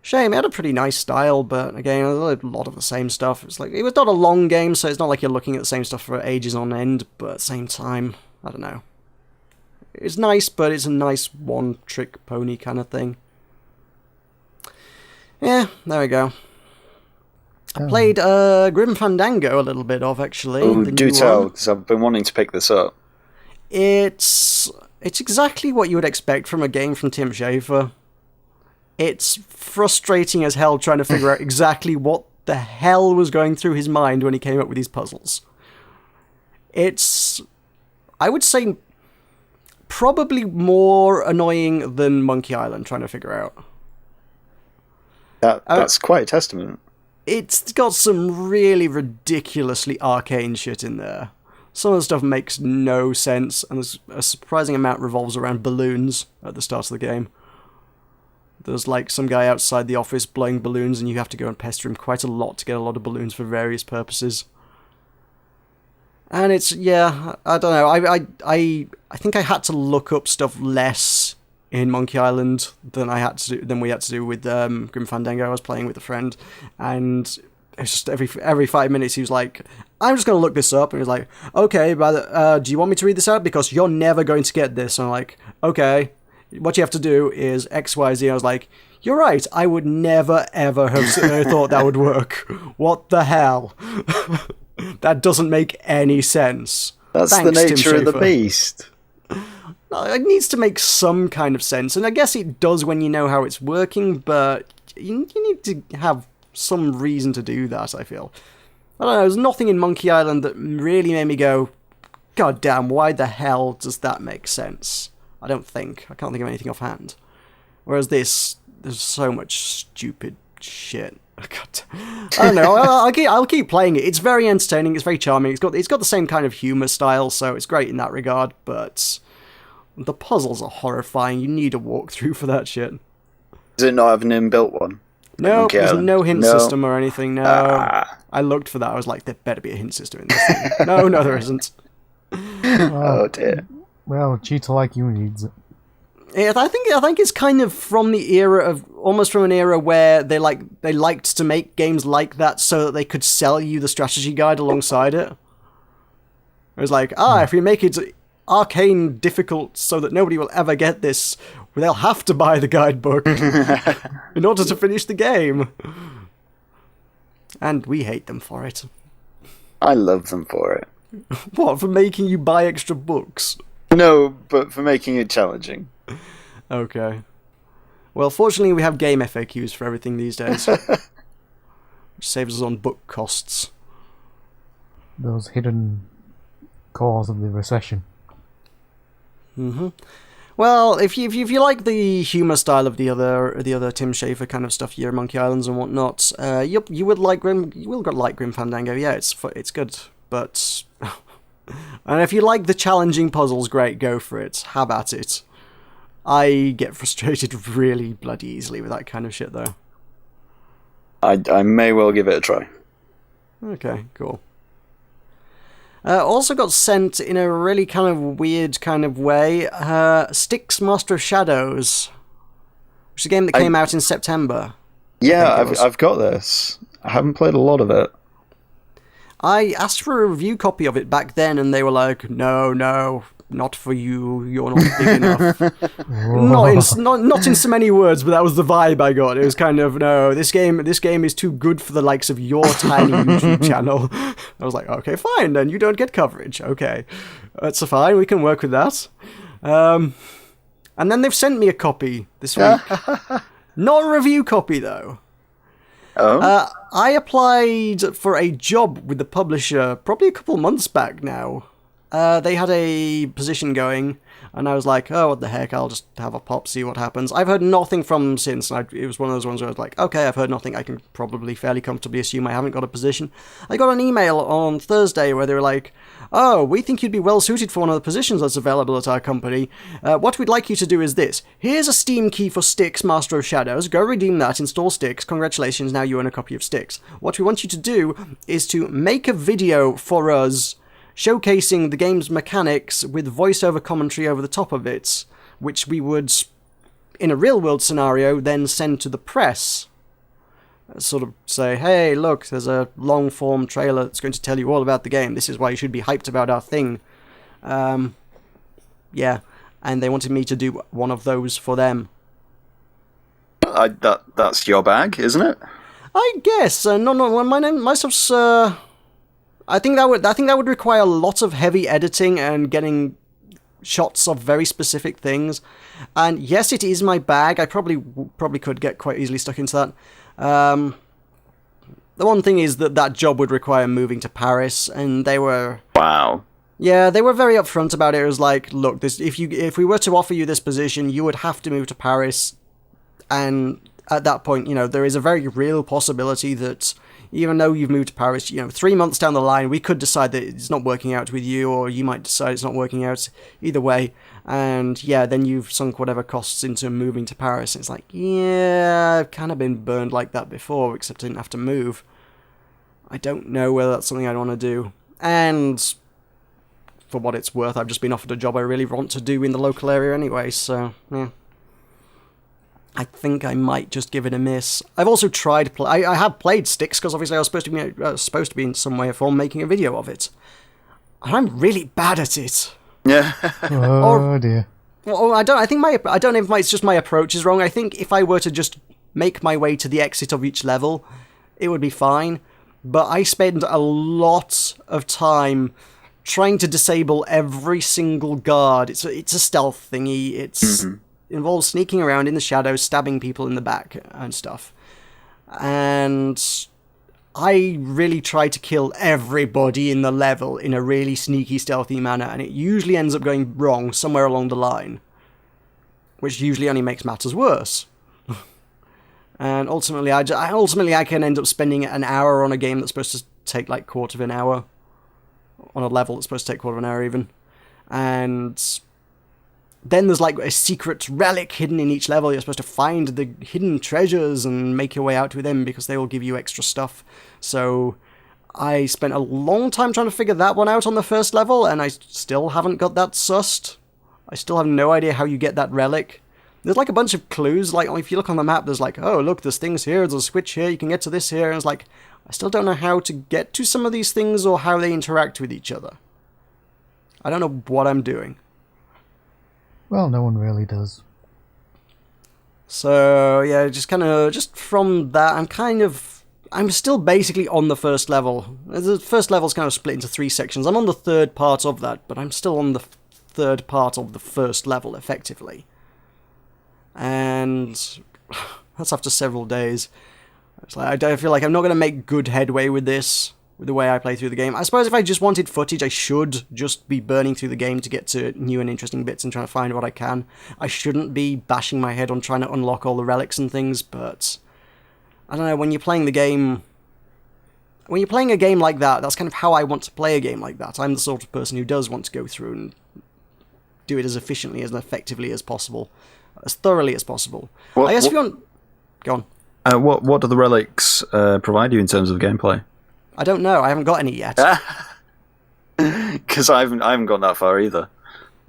Shame, it had a pretty nice style, but again, a lot of the same stuff. It's like, it was not a long game, so it's not like you're looking at the same stuff for ages on end, but at the same time, I don't know. It's nice, but it's a nice one-trick pony kind of thing. Yeah, there we go. I played Grim Fandango a little bit of, actually. Oh, do tell, because I've been wanting to pick this up. It's exactly what you would expect from a game from Tim Schafer. It's frustrating as hell trying to figure out exactly what the hell was going through his mind when he came up with these puzzles. It's, I would say, probably more annoying than Monkey Island trying to figure out. That's quite a testament. It's got some really ridiculously arcane shit in there. Some of the stuff makes no sense, and there's a surprising amount revolves around balloons at the start of the game. There's like some guy outside the office blowing balloons, and you have to go and pester him quite a lot to get a lot of balloons for various purposes. And it's, yeah, I don't know. I think I had to look up stuff less in Monkey Island than we had to do with Grim Fandango. I was playing with a friend, and it's just every 5 minutes he was like, I'm just going to look this up. And he was like, okay, do you want me to read this out? Because you're never going to get this. And I'm like, okay. What you have to do is X, Y, Z. I was like, you're right, I would never, ever have thought that would work. What the hell? That doesn't make any sense. That's Thanks, the nature Tim of the Schafer. beast. It needs to make some kind of sense, and I guess it does when you know how it's working, but you need to have some reason to do that, I feel. I don't know, there's nothing in Monkey Island that really made me go, God damn, why the hell does that make sense? I can't think of anything offhand. Whereas this, there's so much stupid shit. I don't know. I'll keep playing it. It's very entertaining. It's very charming. It's got the same kind of humor style, so it's great in that regard. But the puzzles are horrifying. You need a walkthrough for that shit. Does it not have an inbuilt one? No, there's no hint system or anything. No, I looked for that. I was like, there better be a hint system in this thing. No, there isn't. Oh dear. Well, Cheetah like you needs it. I think it's kind of from the era of almost from an era where they liked to make games like that so that they could sell you the strategy guide alongside it. It was like, if we make it arcane difficult so that nobody will ever get this, they'll have to buy the guidebook in order to finish the game. And we hate them for it. I love them for it. What, for making you buy extra books? No, but for making it challenging. Okay. Well, fortunately we have game FAQs for everything these days. Which saves us on book costs. Those hidden cause of the recession. Mm-hmm. Well, if you like the humour style of the other Tim Schafer kind of stuff, your Monkey Islands and whatnot, you will like Grim Fandango. Yeah, it's good, but and if you like the challenging puzzles, great, go for it. Have at it. I get frustrated really bloody easily with that kind of shit, though. I may well give it a try. Okay, cool. Also got sent in a really kind of weird kind of way, Styx Master of Shadows, which is a game that came out in September. Yeah, I've got this. I haven't played a lot of it. I asked for a review copy of it back then, and they were like, no, not for you, you're not big enough. not in so many words, but that was the vibe I got. It was kind of, no, this game is too good for the likes of your tiny YouTube channel. I was like, okay, fine, then you don't get coverage. Okay, that's fine, we can work with that. And then they've sent me a copy this week. Not a review copy, though. Oh? I applied for a job with the publisher probably a couple months back now. They had a position going, and I was like, oh, what the heck, I'll just have a pop, see what happens. I've heard nothing from them since, and it was one of those ones where I was like, okay, I've heard nothing, I can probably fairly comfortably assume I haven't got a position. I got an email on Thursday where they were like, oh, we think you'd be well suited for one of the positions that's available at our company. What we'd like you to do is this. Here's a Steam key for Styx, Master of Shadows. Go redeem that, install Styx. Congratulations, now you own a copy of Styx. What we want you to do is to make a video for us showcasing the game's mechanics with voiceover commentary over the top of it, which we would, in a real-world scenario, then send to the press. Sort of say, hey, look, there's a long-form trailer that's going to tell you all about the game. This is why you should be hyped about our thing. Yeah, and they wanted me to do one of those for them. That's your bag, isn't it? I guess. No, my stuff's... I think that would require a lot of heavy editing and getting shots of very specific things. And yes, it is my bag. I probably could get quite easily stuck into that. The one thing is that job would require moving to Paris, and they were... Wow. Yeah, they were very upfront about it. It was like, look, if we were to offer you this position, you would have to move to Paris. And at that point, there is a very real possibility that even though you've moved to Paris, 3 months down the line, we could decide that it's not working out with you, or you might decide it's not working out. Either way. And yeah, then you've sunk whatever costs into moving to Paris. It's like, yeah, I've kind of been burned like that before, except I didn't have to move. I don't know whether that's something I'd want to do. And for what it's worth, I've just been offered a job I really want to do in the local area anyway, so yeah. I think I might just give it a miss. I've also tried... I have played Styx, because obviously I was supposed to be in some way or form making a video of it. And I'm really bad at it. Yeah. Oh dear. Well, I don't know if it's just my approach is wrong. I think if I were to just make my way to the exit of each level, it would be fine. But I spend a lot of time trying to disable every single guard. It's a stealth thingy. It's... Mm-hmm. Involves sneaking around in the shadows, stabbing people in the back and stuff. And I really try to kill everybody in the level in a really sneaky, stealthy manner, and it usually ends up going wrong somewhere along the line, which usually only makes matters worse. And ultimately, I can end up spending an hour on a game that's supposed to take like quarter of an hour, on a level that's supposed to take quarter of an hour even, and then there's like a secret relic hidden in each level. You're supposed to find the hidden treasures and make your way out with them because they will give you extra stuff. So I spent a long time trying to figure that one out on the first level, and I still haven't got that sussed. I still have no idea how you get that relic. There's like a bunch of clues, like if you look on the map, there's like, oh look, there's things here, there's a switch here, you can get to this here, and it's like, I still don't know how to get to some of these things or how they interact with each other. I don't know what I'm doing. Well, no one really does. So, yeah, just from that, I'm still basically on the first level. The first level's kind of split into 3 sections. I'm on the third part of that, but I'm still on the third part of the first level, effectively. And that's after several days. It's like, I feel like I'm not going to make good headway with this, with the way I play through the game. I suppose if I just wanted footage, I should just be burning through the game to get to new and interesting bits and trying to find what I can. I shouldn't be bashing my head on trying to unlock all the relics and things, but I don't know, when you're playing a game like that, that's kind of how I want to play a game like that. I'm the sort of person who does want to go through and do it as efficiently and effectively as possible, as thoroughly as possible. I guess if you want... Go on. What do the relics provide you in terms of gameplay? I don't know. I haven't got any yet. Because I haven't gone that far either.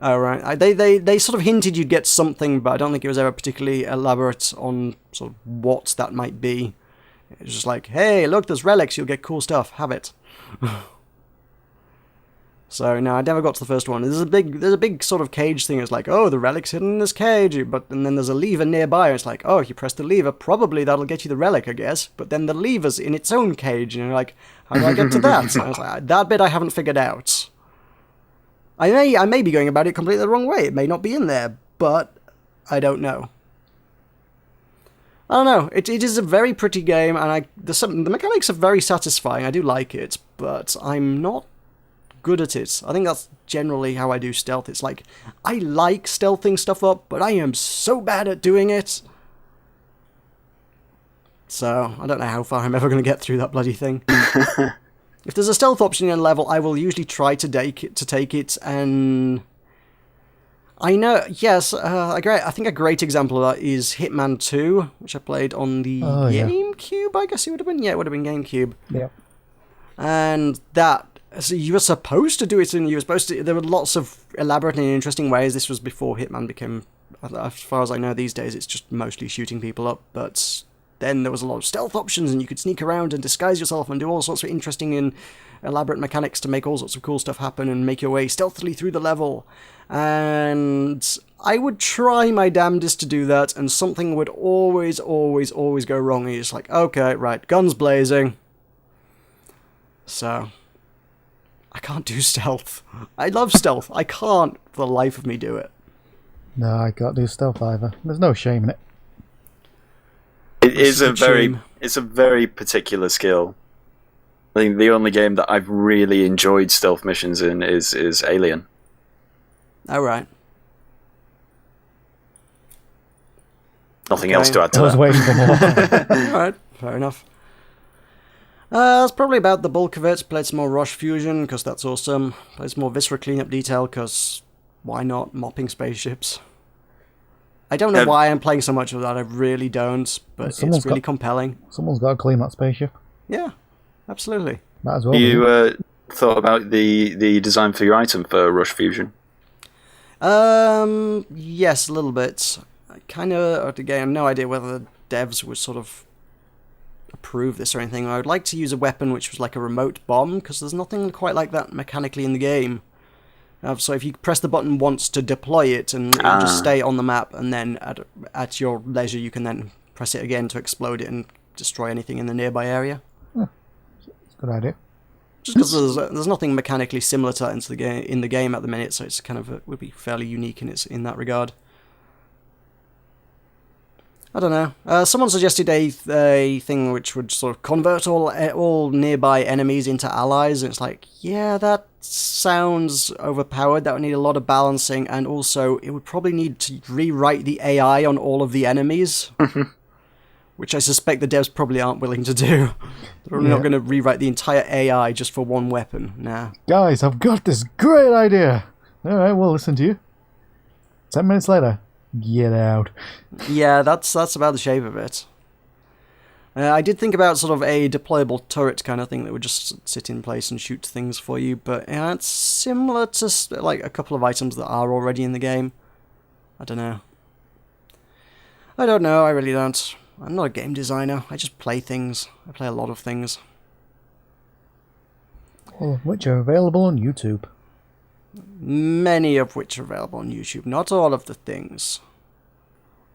Oh, right. They sort of hinted you'd get something, but I don't think it was ever particularly elaborate on sort of what that might be. It was just like, hey, look, there's relics, you'll get cool stuff. Have it. So, no, I never got to the first one. There's a big sort of cage thing. It's like, oh, the relic's hidden in this cage. And then there's a lever nearby. And it's like, oh, if you press the lever, probably that'll get you the relic, I guess. But then the lever's in its own cage. And you're like, how do I get to that? And I was like, that bit I haven't figured out. I may be going about it completely the wrong way. It may not be in there, but I don't know. I don't know. It is a very pretty game, and the mechanics are very satisfying. I do like it, but I'm not good at it. I think that's generally how I do stealth. It's like, I like stealthing stuff up, but I am so bad at doing it. So, I don't know how far I'm ever going to get through that bloody thing. If there's a stealth option in a level, I will usually try to take it, and I know, yes, I think a great example of that is Hitman 2, which I played on the GameCube, I guess it would have been. Yeah, it would have been GameCube. Yeah. And that, so you were supposed to do it, and there were lots of elaborate and interesting ways. This was before Hitman became, as far as I know these days, it's just mostly shooting people up, but then there was a lot of stealth options, and you could sneak around and disguise yourself and do all sorts of interesting and elaborate mechanics to make all sorts of cool stuff happen and make your way stealthily through the level. And I would try my damnedest to do that, and something would always go wrong. And you're just like, okay, right, guns blazing. So, I can't do stealth. I love stealth. I can't, for the life of me, do it. No, I can't do stealth either. There's no shame in it. It's a very particular skill. I think the only game that I've really enjoyed stealth missions in is Alien. All right. Nothing else to add to I was that. waiting for more. All right, fair enough. That's probably about the bulk of it. Played some more Rush Fusion, because that's awesome. Played some more Viscera cleanup detail, because why not? Mopping spaceships. I don't know why I'm playing so much of that, I really don't, but it's really compelling. Someone's got to clean that spaceship. Yeah, absolutely. Might as well. You thought about the design for your item for Rush Fusion? Yes, a little bit. I kind of, again, I have no idea whether the devs would sort of approve this or anything. I would like to use a weapon which was like a remote bomb, because there's nothing quite like that mechanically in the game. So if you press the button once to deploy it, and it'll just stay on the map, and then at your leisure you can then press it again to explode it and destroy anything in the nearby area. That's a good idea. Just because there's nothing mechanically similar to that in the game at the minute, so it's kind of would be fairly unique in that regard. I don't know. Someone suggested a thing which would sort of convert all nearby enemies into allies, and it's like, yeah, that sounds overpowered. That would need a lot of balancing, and also it would probably need to rewrite the AI on all of the enemies, which I suspect the devs probably aren't willing to do. They're probably not going to rewrite the entire AI just for one weapon. Nah. Guys, I've got this great idea. Alright, we'll listen to you. 10 minutes later, get out. Yeah, that's about the shape of it. I did think about sort of a deployable turret kind of thing that would just sit in place and shoot things for you, but yeah, it's similar to like a couple of items that are already in the game. I don't know. I don't know, I really don't. I'm not a game designer, I just play things. I play a lot of things. All of which are available on YouTube. Many of which are available on YouTube, not all of the things.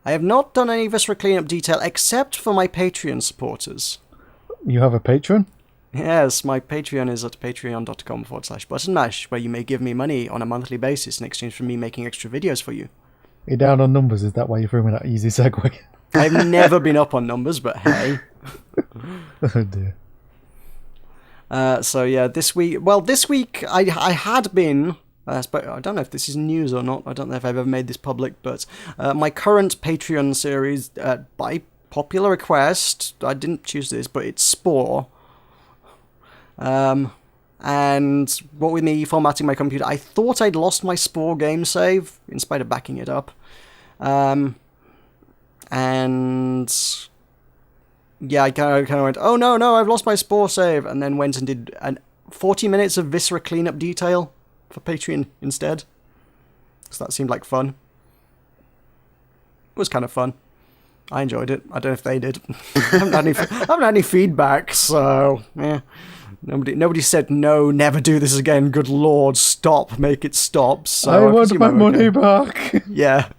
I have not done any Viscera cleanup detail except for my Patreon supporters. You have a patron? Yes, my Patreon is at patreon.com/buttonmash, where you may give me money on a monthly basis in exchange for me making extra videos for you. You're down on numbers, is that why you threw me that easy segue? I've never been up on numbers, but hey. Oh dear. So yeah, this week I had been... but I don't know if this is news or not. I don't know if I've ever made this public, but my current Patreon series, by popular request, I didn't choose this, but it's Spore. And what with me formatting my computer, I thought I'd lost my Spore game save, in spite of backing it up. And yeah, I kind of went, oh no, I've lost my Spore save, and then went and did 40 minutes of Viscera cleanup detail for Patreon instead. So that seemed like fun. It was kind of fun. I enjoyed it. I don't know if they did. I haven't had any feedback, so yeah. Nobody said no, never do this again. Good lord, stop, make it stop. So I want my money back. Yeah.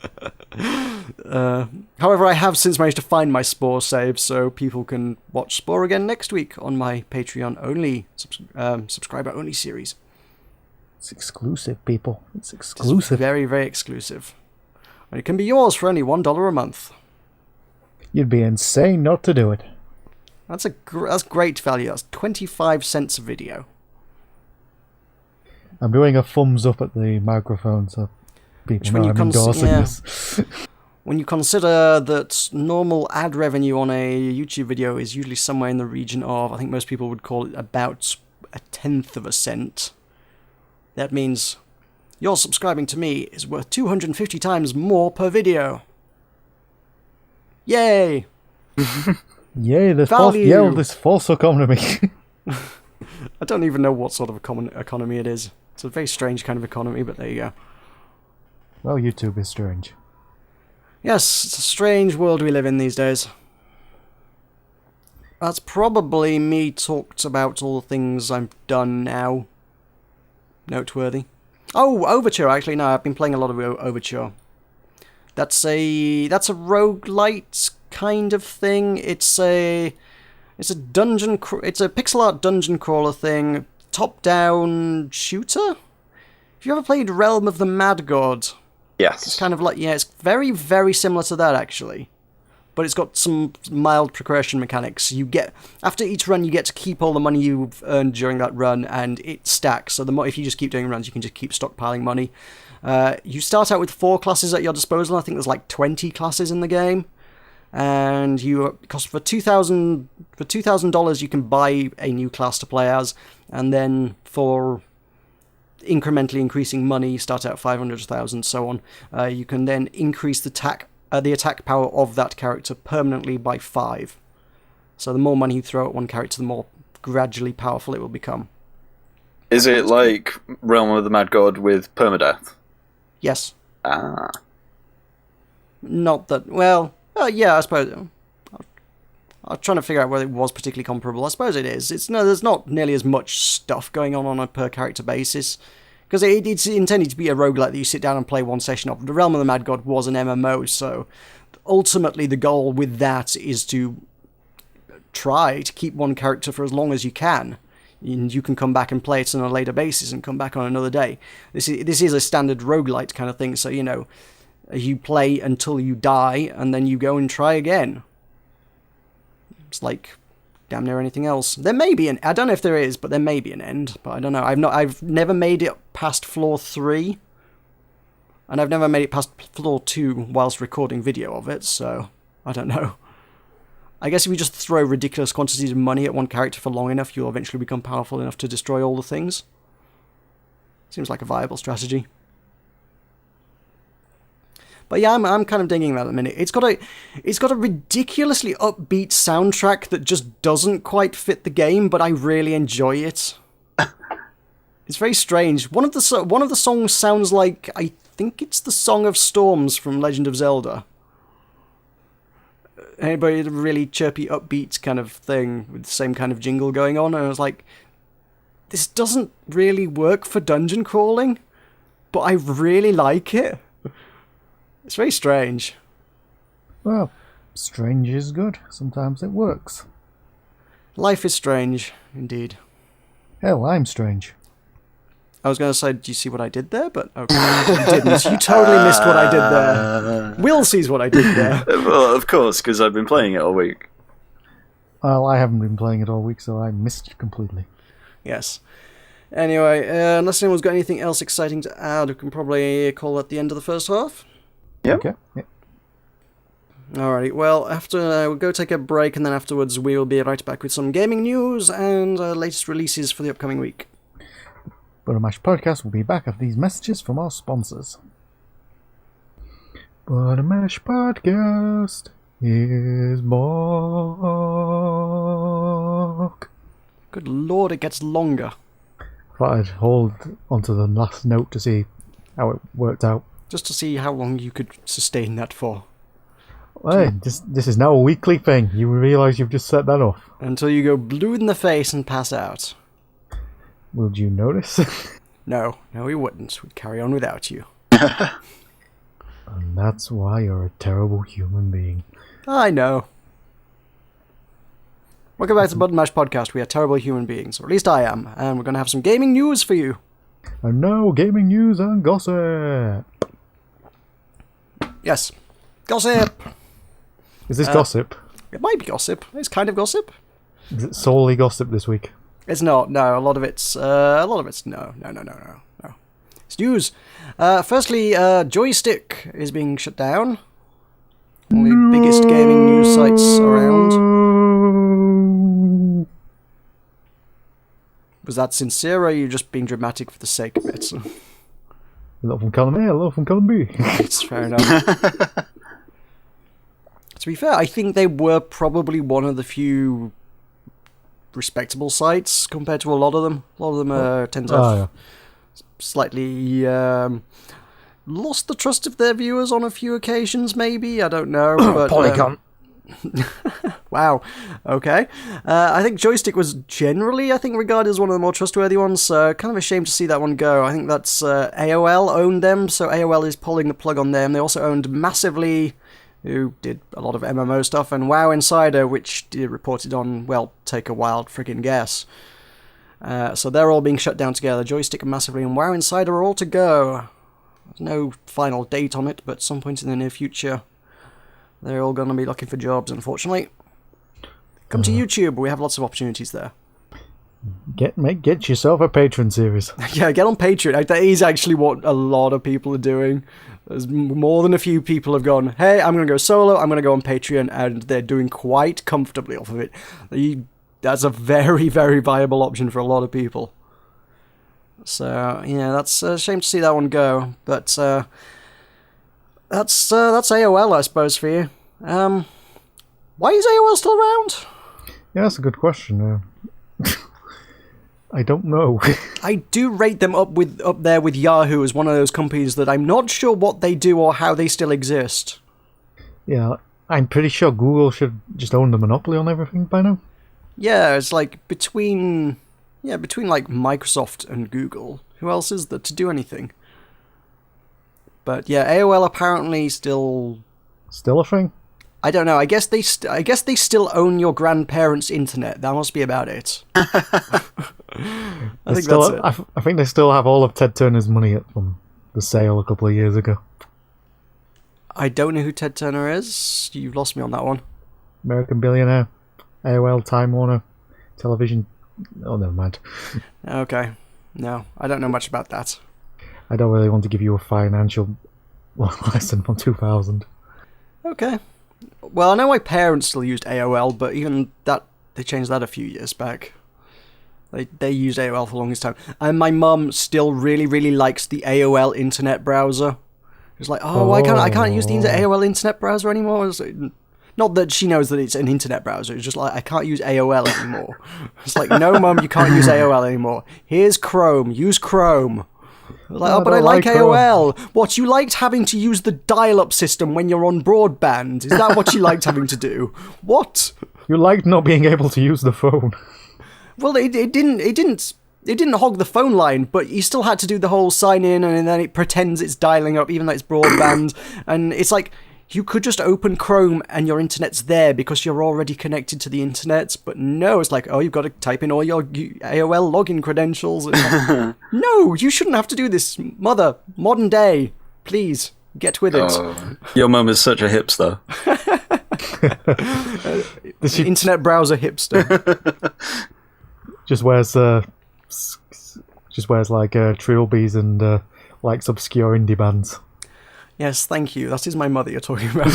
However, I have since managed to find my Spore save, so people can watch Spore again next week on my Patreon only subscriber only series. It's exclusive, people. It's exclusive. It's very, very exclusive. And it can be yours for only $1 a month. You'd be insane not to do it. That's great value. That's 25 cents a video. I'm doing a thumbs up at the microphone so people know I'm endorsing this. When you consider that normal ad revenue on a YouTube video is usually somewhere in the region of, I think most people would call it about 1/10 of a cent, that means your subscribing to me is worth 250 times more per video. Yay! Yay, this false economy. I don't even know what sort of economy it is. It's a very strange kind of economy, but there you go. Well, YouTube is strange. Yes, it's a strange world we live in these days. That's probably me talked about all the things I've done now. Noteworthy. Oh, Overture, actually. No, I've been playing a lot of Overture. That's a roguelite kind of thing. It's a pixel art dungeon crawler thing, top down shooter. Have you ever played Realm of the Mad God? Yes. It's kind of like, yeah, it's very, very similar to that actually, but it's got some mild progression mechanics. You get, after each run, you get to keep all the money you've earned during that run, and it stacks. So the more, if you just keep doing runs, you can just keep stockpiling money. You start out with 4 classes at your disposal. I think there's like 20 classes in the game. And cost for $2,000 you can buy a new class to play as, and then for incrementally increasing money, you start out 500, 1,000, so on. You can then increase the attack power of that character permanently by 5. So the more money you throw at one character, the more gradually powerful it will become. Is it like Realm of the Mad God with permadeath? Yes. Ah. Not that, well... yeah, I suppose. I'm trying to figure out whether it was particularly comparable. I suppose it is. There's not nearly as much stuff going on a per character basis, because it's intended to be a roguelike that you sit down and play one session of. The Realm of the Mad God was an MMO, so ultimately the goal with that is to try to keep one character for as long as you can. And you can come back and play it on a later basis and come back on another day. This is a standard roguelite kind of thing, so you play until you die, and then you go and try again. It's like damn near anything else. There may be I don't know if there is, but there may be an end. But I don't know. I've never made it past floor 3, and I've never made it past floor 2 whilst recording video of it. So I don't know. I guess if you just throw ridiculous quantities of money at one character for long enough, you'll eventually become powerful enough to destroy all the things. Seems like a viable strategy. But yeah, I'm kind of digging that at the minute. It's got a ridiculously upbeat soundtrack that just doesn't quite fit the game, but I really enjoy it. It's very strange. One of the songs sounds like, I think it's the Song of Storms from Legend of Zelda. Anybody, a really chirpy, upbeat kind of thing with the same kind of jingle going on, and I was like, this doesn't really work for dungeon crawling, but I really like it. It's very strange. Well, strange is good. Sometimes it works. Life is strange, indeed. Hell, I'm strange. I was going to say, do you see what I did there? But okay, you didn't. You totally missed what I did there. Will sees what I did there. Well, of course, because I've been playing it all week. Well, I haven't been playing it all week, so I missed you completely. Yes. Anyway, unless anyone's got anything else exciting to add, we can probably call that the end of the first half. Yep. Okay. Yep. Alrighty, well, after we'll go take a break, and then afterwards we will be right back with some gaming news and latest releases for the upcoming week. But Mash Podcast will be back after these messages from our sponsors. But Mash Podcast is back. Good lord, it gets longer. I thought I'd hold onto the last note to see how it worked out. Just to see how long you could sustain that for. Hey, this is now a weekly thing. You realise you've just set that off. Until you go blue in the face and pass out. Would you notice? No, we wouldn't. We'd carry on without you. And that's why you're a terrible human being. I know. Welcome back to Button Mash Podcast. We are terrible human beings, or at least I am, and we're going to have some gaming news for you. And now, gaming news and gossip. Yes, gossip. Is this gossip? It might be gossip. It's kind of gossip. Is it solely gossip this week? It's not. No, a lot of it's no. It's news. Firstly, Joystiq is being shut down. One of the biggest gaming news sites around. Was that sincere, or are you just being dramatic for the sake of it? A lot from column A, a lot from column B. It's fair enough. To be fair, I think they were probably one of the few respectable sites compared to a lot of them. A lot of them tend to have slightly lost the trust of their viewers on a few occasions, maybe. I don't know. But, Polygon. Wow. Okay. I think Joystiq was generally, regarded as one of the more trustworthy ones. Kind of a shame to see that one go. I think that's AOL owned them, so AOL is pulling the plug on them. They also owned Massively, who did a lot of MMO stuff, and WoW Insider, which reported on, well, take a wild friggin' guess. So they're all being shut down together. Joystiq and Massively and WoW Insider are all to go. There's no final date on it, but at some point in the near future, they're all going to be looking for jobs, unfortunately. Come to YouTube, we have lots of opportunities there. Get yourself a Patreon series. Yeah, get on Patreon. That is actually what a lot of people are doing. There's more than a few people have gone, hey, I'm going to go solo, I'm going to go on Patreon, and they're doing quite comfortably off of it. That's a very, very viable option for a lot of people. So, yeah, that's a shame to see that one go. But that's AOL, I suppose, for you. Why is AOL still around? Yeah, that's a good question. I don't know. I do rate them up there with Yahoo as one of those companies that I'm not sure what they do or how they still exist. Yeah, I'm pretty sure Google should just own the monopoly on everything by now. Yeah, it's like between like Microsoft and Google, who else is there to do anything? But yeah, AOL apparently still a thing. I don't know. I guess they still own your grandparents' internet. That must be about it. I think that's it. I think they still have all of Ted Turner's money from the sale a couple of years ago. I don't know who Ted Turner is. You've lost me on that one. American billionaire, AOL, Time Warner, television. Oh, never mind. Okay. No, I don't know much about that. I don't really want to give you a financial lesson from 2000. Okay. Well, I know my parents still used AOL, but even that, they changed that a few years back. They used AOL for the longest time. And my mum still really, really likes the AOL internet browser. It's like, oh, why can't I can't use the AOL internet browser anymore? It's like, not that she knows that it's an internet browser. It's just like, I can't use AOL anymore. It's like, no, Mum, you can't use AOL anymore. Here's Chrome. Use Chrome. Like, oh, but I like AOL. What, you liked having to use the dial-up system when you're on broadband? Is that what you liked having to do? What? You liked not being able to use the phone. Well, it didn't hog the phone line, but you still had to do the whole sign in, and then it pretends it's dialing up, even though it's broadband. And it's like, you could just open Chrome and your internet's there because you're already connected to the internet. But no, it's like, oh, you've got to type in all your AOL login credentials. Like, no, you shouldn't have to do this. Mother, modern day, please, get with it. Oh, your mum is such a hipster. Internet browser hipster. Just wears like trilbies and likes obscure indie bands. Yes, thank you. That is my mother you're talking about.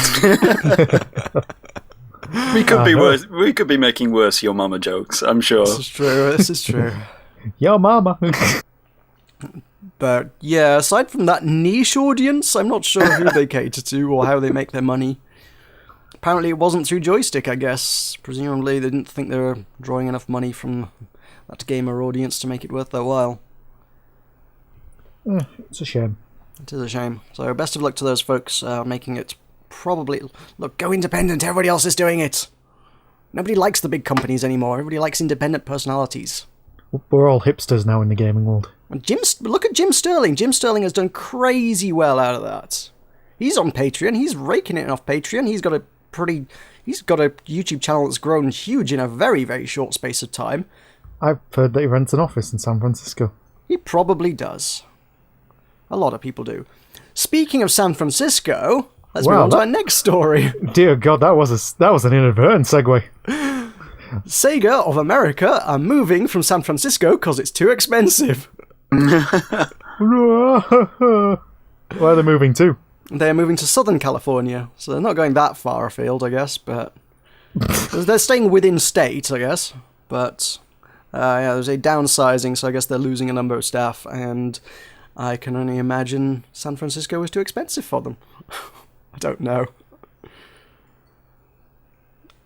We could be worse. We could be making worse your mama jokes, I'm sure. This is true. Yo mama. But yeah, aside from that niche audience, I'm not sure who they cater to or how they make their money. Apparently it wasn't through Joystiq, I guess. Presumably they didn't think they were drawing enough money from that gamer audience to make it worth their while. It's a shame. It is a shame. So best of luck to those folks making it probably... Look, go independent, everybody else is doing it! Nobody likes the big companies anymore, everybody likes independent personalities. We're all hipsters now in the gaming world. Look at Jim Sterling. Jim Sterling has done crazy well out of that. He's on Patreon, he's raking it off Patreon, he's got a YouTube channel that's grown huge in a very, very short space of time. I've heard that he rents an office in San Francisco. He probably does. A lot of people do. Speaking of San Francisco, let's move on to our next story. Dear God, that was an inadvertent segue. Sega of America are moving from San Francisco because it's too expensive. Where are they moving to? They're moving to Southern California, so they're not going that far afield, I guess, but they're staying within state, I guess. But yeah, there's a downsizing, so I guess they're losing a number of staff, and I can only imagine San Francisco was too expensive for them. I don't know.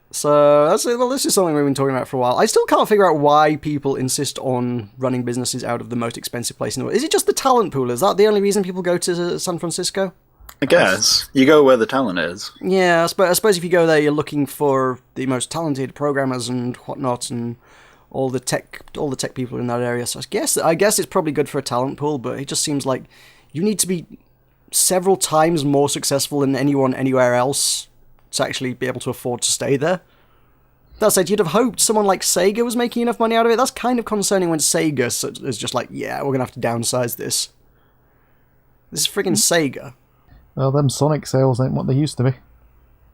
So, this is something we've been talking about for a while. I still can't figure out why people insist on running businesses out of the most expensive place in the world. Is it just the talent pool? Is that the only reason people go to San Francisco? I guess. You go where the talent is. Yeah, I suppose if you go there, you're looking for the most talented programmers and whatnot, and all the tech people in that area. So I guess it's probably good for a talent pool, but it just seems like you need to be several times more successful than anyone anywhere else to actually be able to afford to stay there. That said, you'd have hoped someone like Sega was making enough money out of it. That's kind of concerning when Sega is just like, yeah, we're gonna have to downsize this. This is friggin' Sega. Well, them Sonic sales ain't what they used to be.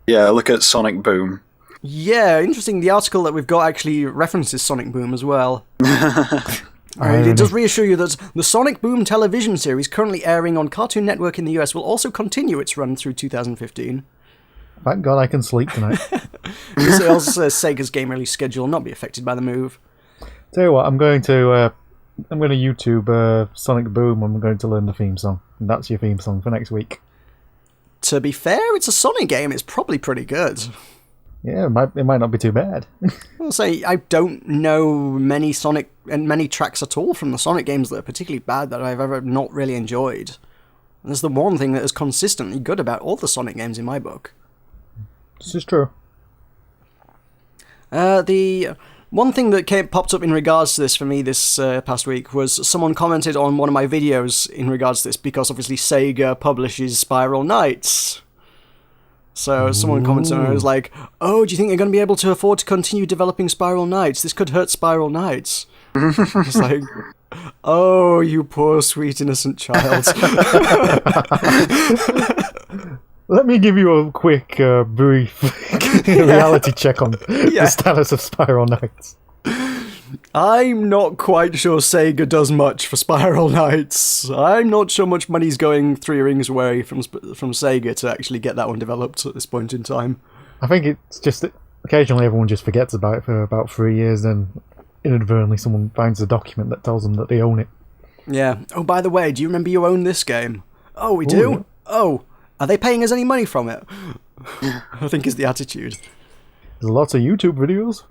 Yeah, look at Sonic Boom. Yeah, interesting. The article that we've got actually references Sonic Boom as well. It does reassure you that the Sonic Boom television series currently airing on Cartoon Network in the US will also continue its run through 2015. Thank God I can sleep tonight. It also says Sega's game release schedule will not be affected by the move. Tell you what, I'm going to YouTube Sonic Boom. I'm going to learn the theme song. And that's your theme song for next week. To be fair, it's a Sonic game. It's probably pretty good. Yeah, it might not be too bad. I'll say I don't know many Sonic and many tracks at all from the Sonic games that are particularly bad that I've ever not really enjoyed. And that's the one thing that is consistently good about all the Sonic games in my book. This is true. The one thing that popped up in regards to this for me this past week was someone commented on one of my videos in regards to this, because obviously Sega publishes Spiral Knights. So someone commented and I was like, oh, do you think they're going to be able to afford to continue developing Spiral Knights? This could hurt Spiral Knights. It's like, oh, you poor, sweet, innocent child. Let me give you a quick, brief reality check on the status of Spiral Knights. I'm not quite sure Sega does much for Spiral Knights. I'm not sure much money's going 3 rings away from Sega to actually get that one developed at this point in time. I think it's just that occasionally everyone just forgets about it for about 3 years, then inadvertently someone finds a document that tells them that they own it. Yeah. Oh, by the way, do you remember you own this game? Oh, we do? oh, are they paying us any money from it? I think is the attitude. There's lots of YouTube videos.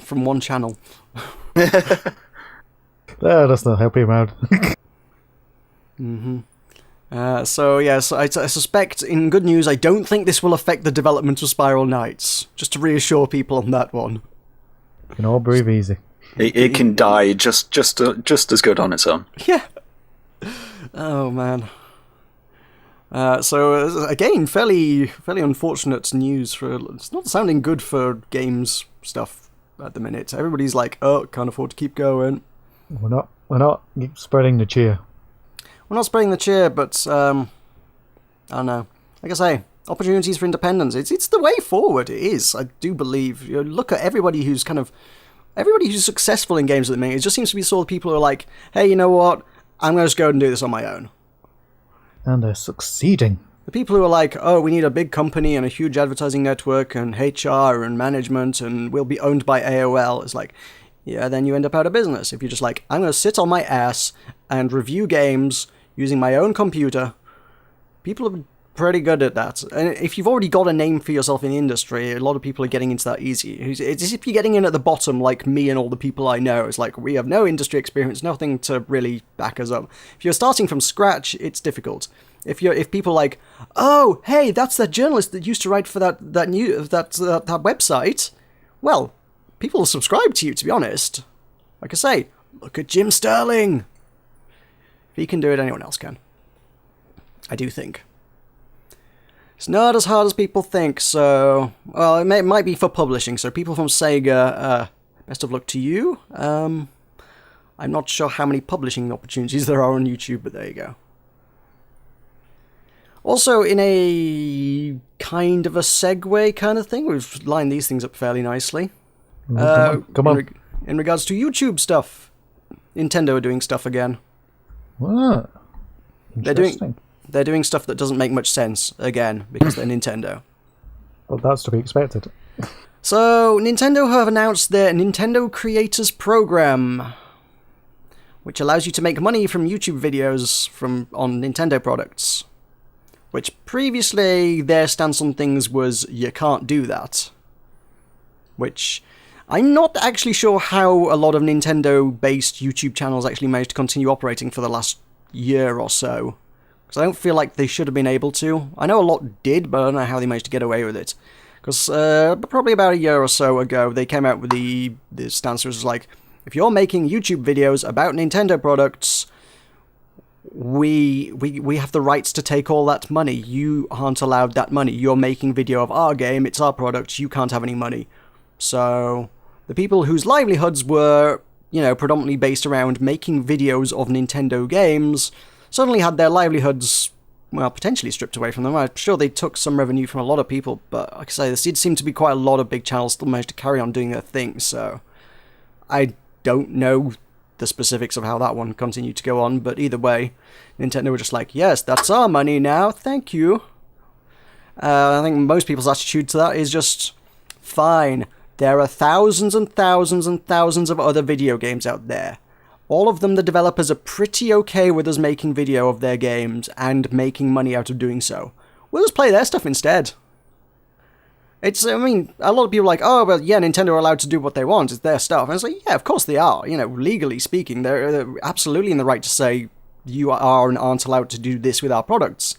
From one channel. That's not helping him out. So yes, I suspect, in good news, I don't think this will affect the development of Spiral Knights. Just to reassure people on that one. You can all breathe easy. It can die just as good on its own. Yeah. Oh man. So again, fairly unfortunate news for. It's not sounding good for games stuff at the minute. Everybody's like, oh, can't afford to keep going. We're not spreading the cheer. We're not spreading the cheer, but I don't know. Like I say, opportunities for independence. It's the way forward. It is. I do believe. You know, look at everybody who's successful in games at the minute. It just seems to be sort of people who are like, hey, you know what? I'm going to just go and do this on my own. And they're succeeding. The people who are like, oh, we need a big company and a huge advertising network and HR and management and we'll be owned by AOL. It's like, yeah, then you end up out of business. If you're just like, I'm going to sit on my ass and review games using my own computer, people are pretty good at that. And if you've already got a name for yourself in the industry, a lot of people are getting into that easy. It's as if you're getting in at the bottom, like me and all the people I know. It's like, we have no industry experience, nothing to really back us up. If you're starting from scratch, it's difficult. If people are like, oh, hey, that's that journalist that used to write for that website, well, people will subscribe to you, to be honest. Like I say, look at Jim Sterling. If he can do it, anyone else can. I do think. It's not as hard as people think, so... Well, it might be for publishing, so people from Sega, best of luck to you. I'm not sure how many publishing opportunities there are on YouTube, but there you go. Also, in a kind of a segue kind of thing, we've lined these things up fairly nicely. Come on. In regards to YouTube stuff, Nintendo are doing stuff again. What? They're doing stuff that doesn't make much sense, again, because they're Nintendo. Well, that's to be expected. So, Nintendo have announced their Nintendo Creators Program, which allows you to make money from YouTube videos on Nintendo products. Which previously, their stance on things was, you can't do that. Which, I'm not actually sure how a lot of Nintendo-based YouTube channels actually managed to continue operating for the last year or so. Because I don't feel like they should have been able to. I know a lot did, but I don't know how they managed to get away with it. Because probably about a year or so ago, they came out with the stance was like, if you're making YouTube videos about Nintendo products, we have the rights to take all that money. You aren't allowed that money. You're making video of our game, it's our product, you can't have any money. So, the people whose livelihoods were, predominantly based around making videos of Nintendo games, suddenly had their livelihoods, well, potentially stripped away from them. I'm sure they took some revenue from a lot of people, but like I say, there did seem to be quite a lot of big channels still managed to carry on doing their thing, so I don't know the specifics of how that one continued to go on, but either way, Nintendo were just like, yes, that's our money now, thank you. I think most people's attitude to that is just, fine, there are thousands and thousands and thousands of other video games out there. All of them, the developers are pretty okay with us making video of their games and making money out of doing so. We'll just play their stuff instead. A lot of people are like, oh, but yeah, Nintendo are allowed to do what they want, it's their stuff. And it's like, yeah, of course they are. Legally speaking, they're absolutely in the right to say, you are and aren't allowed to do this with our products.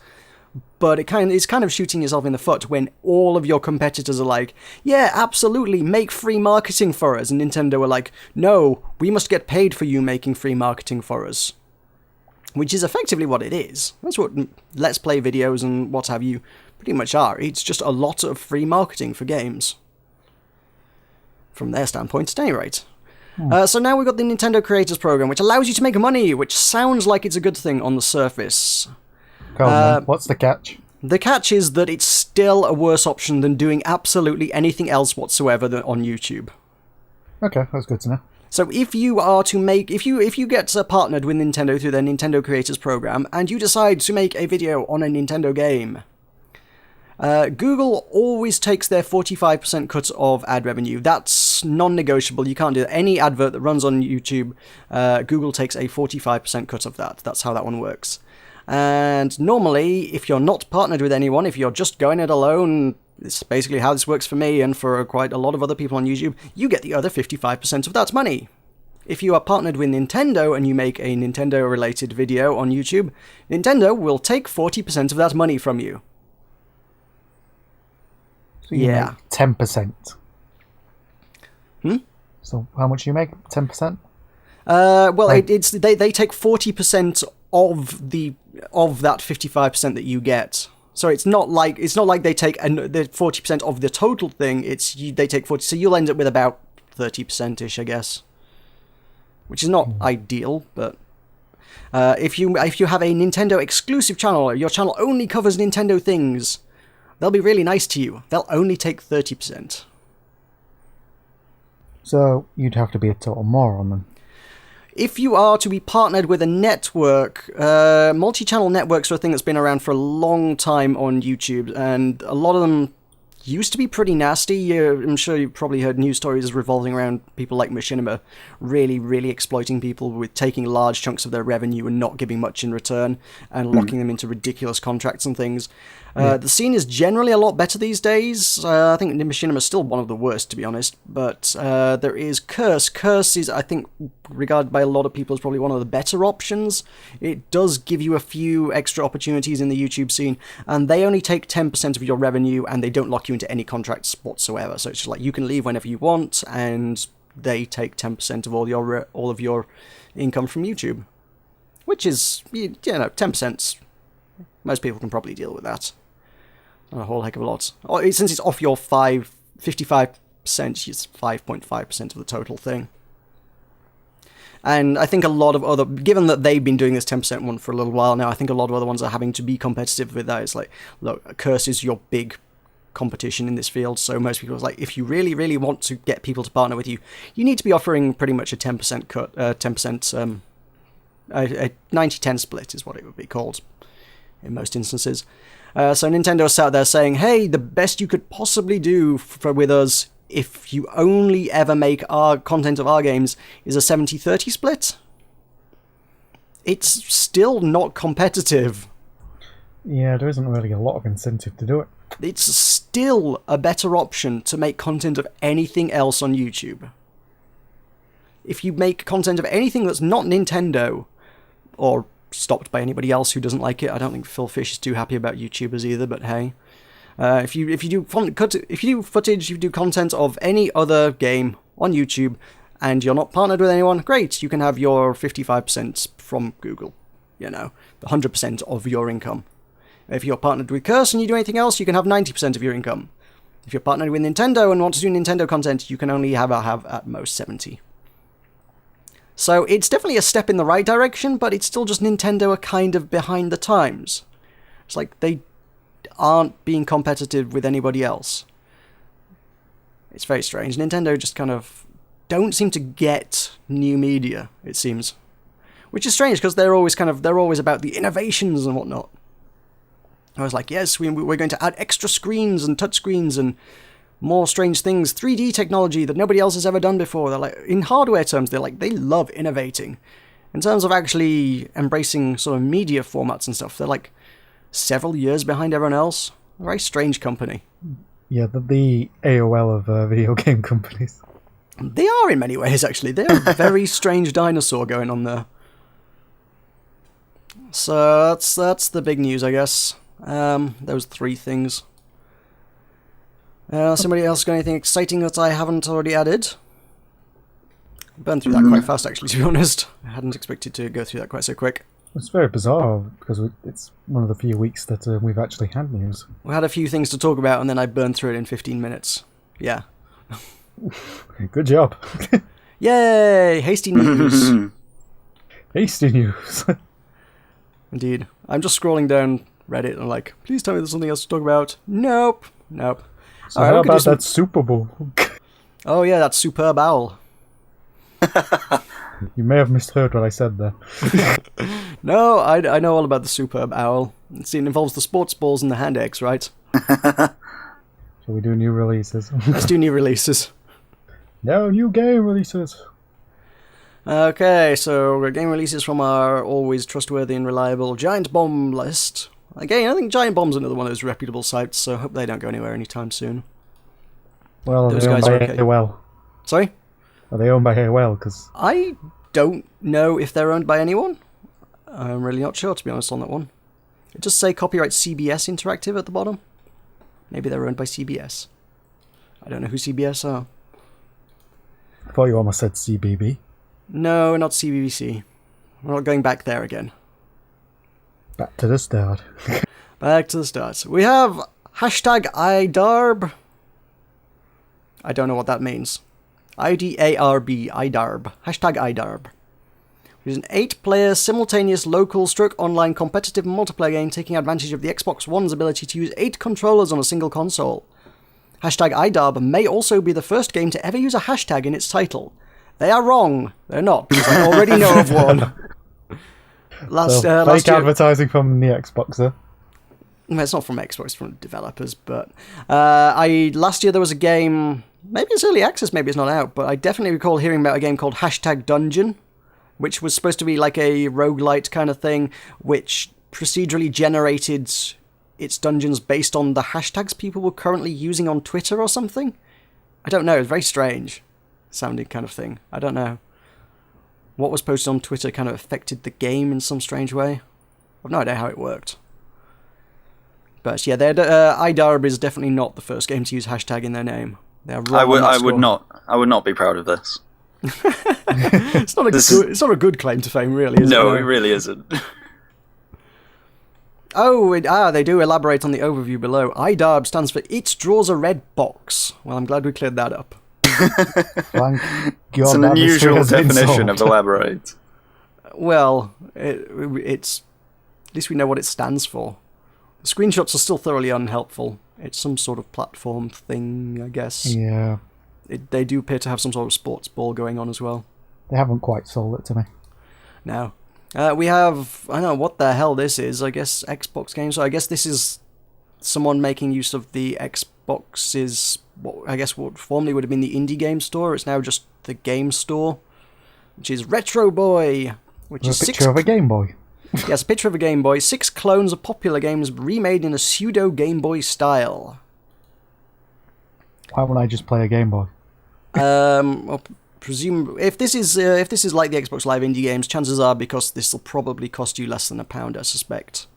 But it's kind of shooting yourself in the foot when all of your competitors are like, yeah, absolutely, make free marketing for us. And Nintendo are like, no, we must get paid for you making free marketing for us. Which is effectively what it is. That's what Let's Play videos and what have you pretty much are. It's just a lot of free marketing for games. From their standpoint, at any rate. So now we've got the Nintendo Creators Program, which allows you to make money, which sounds like it's a good thing on the surface. What's the catch? The catch is that it's still a worse option than doing absolutely anything else whatsoever on YouTube. Okay, that's good to know. So if you are to make, if you get partnered with Nintendo through their Nintendo Creators Program, and you decide to make a video on a Nintendo game, Google always takes their 45% cut of ad revenue. That's non-negotiable. You can't do that. Any advert that runs on YouTube, Google takes a 45% cut of that. That's how that one works. And normally, if you're not partnered with anyone, if you're just going it alone, it's basically how this works for me and for quite a lot of other people on YouTube, you get the other 55% of that money. If you are partnered with Nintendo and you make a Nintendo-related video on YouTube, Nintendo will take 40% of that money from you. So you Yeah. make 10%. Hmm? So how much do you make? 10%? Well, Right. they take 40% of that 55% that you get. So it's not like they take the 40% of the total thing. They take 40, so you'll end up with about 30% ish, I guess, which is not ideal. But if you have a Nintendo exclusive channel, your channel only covers Nintendo things, they'll be really nice to you. They'll only take 30%. So you'd have to be a total moron then. If you are to be partnered with a network, multi-channel networks are a thing that's been around for a long time on YouTube, and a lot of them used to be pretty nasty. I'm sure you've probably heard news stories revolving around people like Machinima really, really exploiting people with taking large chunks of their revenue and not giving much in return, and locking them into ridiculous contracts and things. The scene is generally a lot better these days. I think Machinima is still one of the worst, to be honest, but there is Curse. Curse is, I think, regarded by a lot of people as probably one of the better options. It does give you a few extra opportunities in the YouTube scene, and they only take 10% of your revenue, and they don't lock you into any contracts whatsoever. So it's just like you can leave whenever you want, and they take 10% of all of your income from YouTube, which is 10%. Most people can probably deal with that. Not a whole heck of a lot. Since it's off your 55%, it's 5.5% of the total thing. And I think a lot of given that they've been doing this 10% one for a little while now, I think a lot of other ones are having to be competitive with that. It's like, look, Curse is your big competition in this field, so most people are like, if you really, really want to get people to partner with you, you need to be offering pretty much a 10% cut, 10%, a 90-10 split is what it would be called in most instances. So Nintendo sat there saying, hey, the best you could possibly do with us, if you only ever make our content of our games, is a 70-30 split. It's still not competitive. Yeah, there isn't really a lot of incentive to do it. It's still a better option to make content of anything else on YouTube. If you make content of anything that's not Nintendo, or stopped by anybody else who doesn't like it. I don't think Phil Fish is too happy about YouTubers either, but hey. If you do footage, you do content of any other game on YouTube, and you're not partnered with anyone, great, you can have your 55% from Google. You know, the 100% of your income. If you're partnered with Curse and you do anything else, you can have 90% of your income. If you're partnered with Nintendo and want to do Nintendo content, you can only have at most 70%. So it's definitely a step in the right direction, but it's still just Nintendo are kind of behind the times. It's like they aren't being competitive with anybody else. It's very strange. Nintendo just kind of don't seem to get new media, it seems. Which is strange, because they're always about the innovations and whatnot. I was like, yes, we're going to add extra screens and touchscreens and more strange things, 3D technology that nobody else has ever done before. They're like, in hardware terms, they love innovating. In terms of actually embracing sort of media formats and stuff, they're like several years behind everyone else. A very strange company. Yeah, the AOL of video game companies. They are in many ways, actually. They're a very strange dinosaur going on there. So that's the big news, I guess. Those three things. Somebody else got anything exciting that I haven't already added? Burned through that quite fast, actually, to be honest. I hadn't expected to go through that quite so quick. It's very bizarre, because it's one of the few weeks that we've actually had news. We had a few things to talk about, and then I burned through it in 15 minutes. Yeah. Good job. Yay! Hasty news. Hasty news. Indeed. I'm just scrolling down Reddit and like, please tell me there's something else to talk about. Nope. So how about that Super Bowl? Oh yeah, that superb owl. You may have misheard what I said there. No, I know all about the superb owl. It involves the sports balls and the hand eggs, right? Shall we do new releases? Let's do new releases. No, new game releases. Okay, so game releases from our always trustworthy and reliable Giant Bomb list. Again, I think Giant Bomb's another one of those reputable sites, so I hope they don't go anywhere anytime soon. Well, Those they're owned guys by are okay. AOL. Sorry? Are they owned by AOL? Because I don't know if they're owned by anyone. I'm really not sure, to be honest, on that one. It does say copyright CBS Interactive at the bottom. Maybe they're owned by CBS. I don't know who CBS are. I thought you almost said CBB. No, not CBBC. We're not going back there again. Back to the start. Back to the start. We have hashtag IDARB. I don't know what that means. IDARB, IDARB. Hashtag IDARB. It is an 8-player simultaneous local stroke online competitive multiplayer game taking advantage of the Xbox One's ability to use 8 controllers on a single console. Hashtag IDARB may also be the first game to ever use a hashtag in its title. They are wrong. They're not, because I already know of one. Last Fake year, advertising from the Xbox, though. well, it's not from Xbox, it's from developers, but last year there was a game, maybe it's early access, maybe it's not out, but I definitely recall hearing about a game called Hashtag Dungeon, which was supposed to be like a roguelite kind of thing, which procedurally generated its dungeons based on the hashtags people were currently using on Twitter or something. I don't know, it's very strange sounding kind of thing. I don't know. What was posted on Twitter kind of affected the game in some strange way. I've no idea how it worked. But yeah, IDARB is definitely not the first game to use hashtag in their name. They are wrong on that score. I would not be proud of this. It's not a good claim to fame, really, is it? No, it really isn't. Oh, they do elaborate on the overview below. IDARB stands for It Draws a Red Box. Well, I'm glad we cleared that up. Thank God, It's an that unusual mystery has been definition of solved. elaborate. Well, it's at least we know what it stands for. The screenshots are still thoroughly unhelpful. It's some sort of platform thing, I guess. Yeah, They do appear to have some sort of sports ball going on as well. they haven't quite sold it to me. Now, we have, I don't know what the hell this is, I guess Xbox games. So I guess this is someone making use of the Xbox's, what formerly would have been the indie game store. It's now just the game store, which is Retro Boy, which is A picture of a Game Boy. Yes, a picture of a Game Boy. 6 clones of popular games remade in a pseudo Game Boy style. Why wouldn't I just play a Game Boy? Well, presume if this is like the Xbox Live indie games, chances are because this will probably cost you less than £1, I suspect.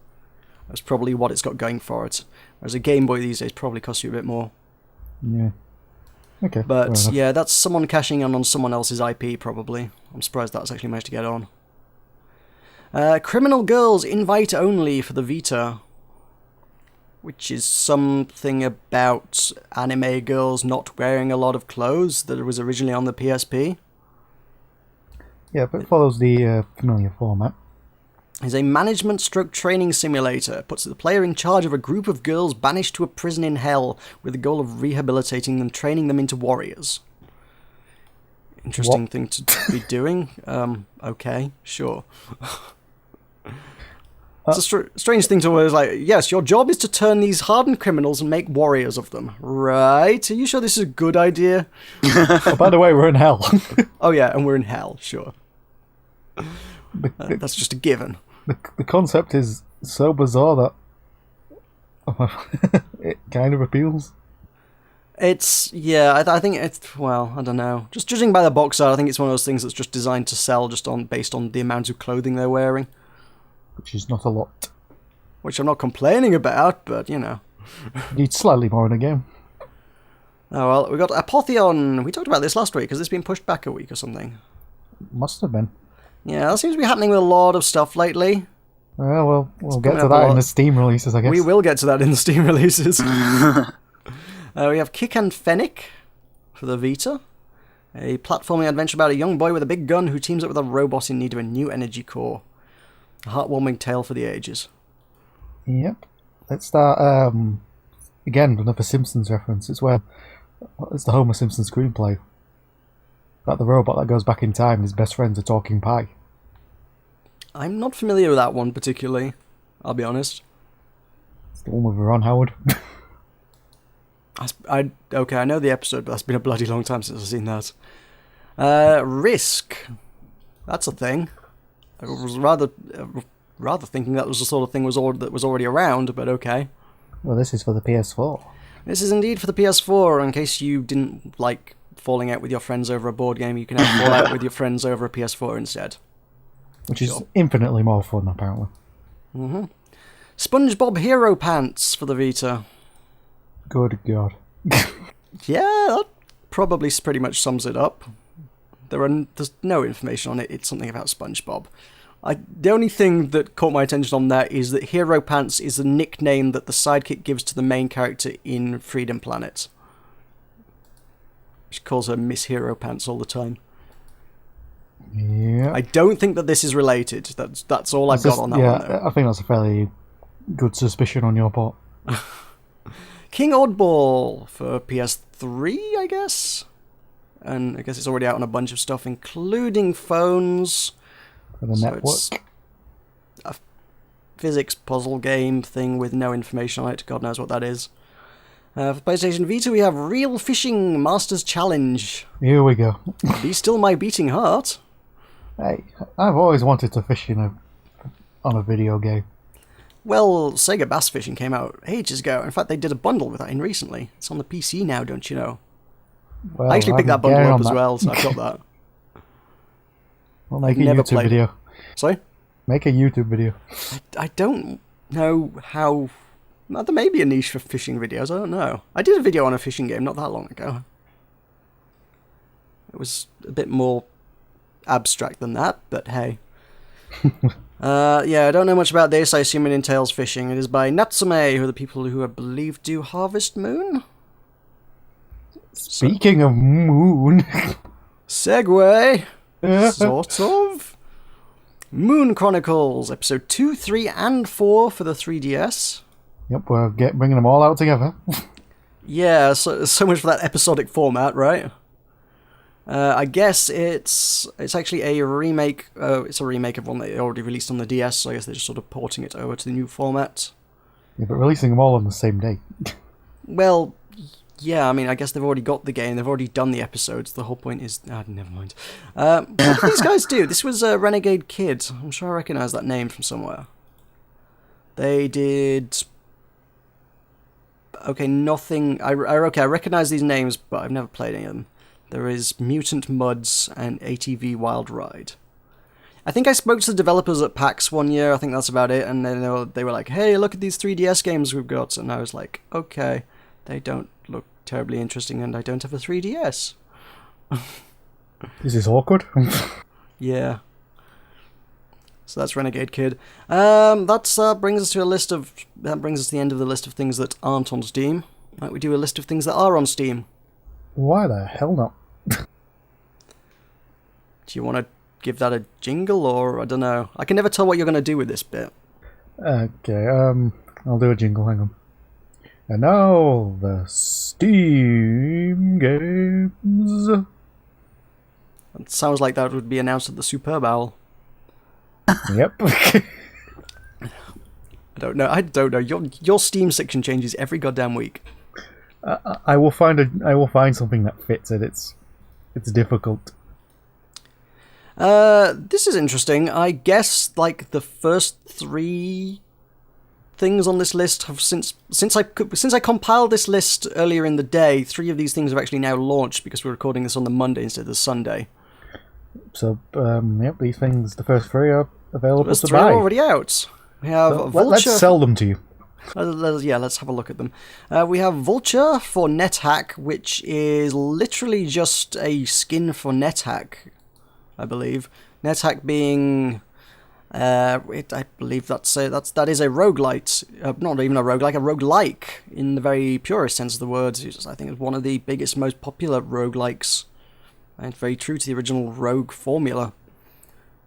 That's probably what it's got going for it. Whereas a Game Boy these days probably costs you a bit more. Yeah. Okay. But fair enough. yeah, that's someone cashing in on someone else's IP, probably. I'm surprised that's actually managed to get on. Criminal Girls Invite Only for the Vita, which is something about anime girls not wearing a lot of clothes that was originally on the PSP. Yeah, but it follows the familiar format. Is a management stroke training simulator. Puts the player in charge of a group of girls banished to a prison in hell with the goal of rehabilitating them, training them into warriors. Interesting thing to be doing. Okay, sure. It's a strange thing to always like, yes, your job is to turn these hardened criminals and make warriors of them. Right? Are you sure this is a good idea? Oh, by the way, we're in hell. Oh yeah, and we're in hell, sure. That's just a given. The concept is so bizarre that it kind of appeals. It's, yeah, I think it's, well, I don't know. Just judging by the box art, I think it's one of those things that's just designed to sell just based on the amount of clothing they're wearing. Which is not a lot. Which I'm not complaining about, but, you know. Needs slightly more in a game. Oh, well, we got Apotheon. We talked about this last week. Has this been pushed back a week or something? Must have been. Yeah, that seems to be happening with a lot of stuff lately. Well, we'll get coming to up a that in lot. the Steam releases, I guess. We will get to that in the Steam releases. We have Kick and Fennick for the Vita. A platforming adventure about a young boy with a big gun who teams up with a robot in need of a new energy core. A heartwarming tale for the ages. Yep. Let's start, again, another Simpsons reference. It's the Homer Simpson screenplay. About the robot that goes back in time and his best friend's a talking pie. I'm not familiar with that one particularly, I'll be honest. It's the one with Ron Howard. Okay, I know the episode, but that's been a bloody long time since I've seen that. Risk. That's a thing. I was rather thinking that was the sort of thing that was already around, but okay. Well, this is for the PS4. This is indeed for the PS4. In case you didn't like falling out with your friends over a board game, you can have fall out with your friends over a PS4 instead. Which is infinitely more fun, apparently. Mm-hmm. SpongeBob Hero Pants for the Vita. Good God. Yeah, that probably pretty much sums it up. There's no information on it. It's something about SpongeBob. The only thing that caught my attention on that is that Hero Pants is a nickname that the sidekick gives to the main character in Freedom Planet. She calls her Miss Hero Pants all the time. Yeah. I don't think that this is related. That's all I've got on that one, though. I think that's a fairly good suspicion on your part. King Oddball for PS3, I guess? And I guess it's already out on a bunch of stuff, including phones. For the network. It's a physics puzzle game thing with no information on it. God knows what that is. For PlayStation Vita, we have Real Fishing Masters Challenge. Here we go. Be Still My Beating Heart. Hey, I've always wanted to fish on a video game. Well, Sega Bass Fishing came out ages ago. In fact, they did a bundle with that in recently. It's on the PC now, don't you know? Well, I actually picked that bundle up as well, so I've got that. Well, make a YouTube video. Sorry? Make a YouTube video. I don't know how... There may be a niche for fishing videos, I don't know. I did a video on a fishing game not that long ago. It was a bit more abstract than that, but hey. Yeah, I don't know much about this. I assume it entails fishing. It is by Natsume, who are the people who I believe do Harvest Moon? Speaking of moon... Segue! Sort of. Moon Chronicles, episode 2, 3, and 4 for the 3DS. Yep, we're bringing them all out together. Yeah, so much for that episodic format, right? I guess it's actually a remake. It's a remake of one that they already released on the DS, so I guess they're just sort of porting it over to the new format. Yeah, but releasing them all on the same day. Well, yeah, I mean, I guess they've already got the game, they've already done the episodes, the whole point is... never mind. What did these guys do? This was Renegade Kid. I'm sure I recognise that name from somewhere. They did... Okay, nothing... I recognise these names, but I've never played any of them. There is Mutant Muds and ATV Wild Ride. I think I spoke to the developers at PAX one year, I think that's about it, and then they were like, hey, look at these 3DS games we've got, and I was like, okay, they don't look terribly interesting, and I don't have a 3DS. This is awkward. Yeah. So that's Renegade Kid. That brings us to the end of the list of things that aren't on Steam. Might we do a list of things that are on Steam? Why the hell not? Do you want to give that a jingle, or I don't know? I can never tell what you're going to do with this bit. Okay, I'll do a jingle, hang on. And now, the Steam games. It sounds like that would be announced at the Superb Owl. Yep. I don't know. Your Steam section changes every goddamn week. I will find something that fits it. It's difficult. This is interesting. I guess like the first 3 things on this list have since I compiled this list earlier in the day. 3 of these things have actually now launched because we're recording this on the Monday instead of the Sunday. So yep, these things, the first 3 are available to 3 buy. are already out. We have So Vulture. let's sell them to you. Let's have a look at them. We have Vulture for NetHack, which is literally just a skin for NetHack, I believe. NetHack being, I believe that is a roguelite, not even a roguelike, a roguelike in the very purest sense of the words. I think it's one of the biggest, most popular roguelikes, and very true to the original Rogue formula.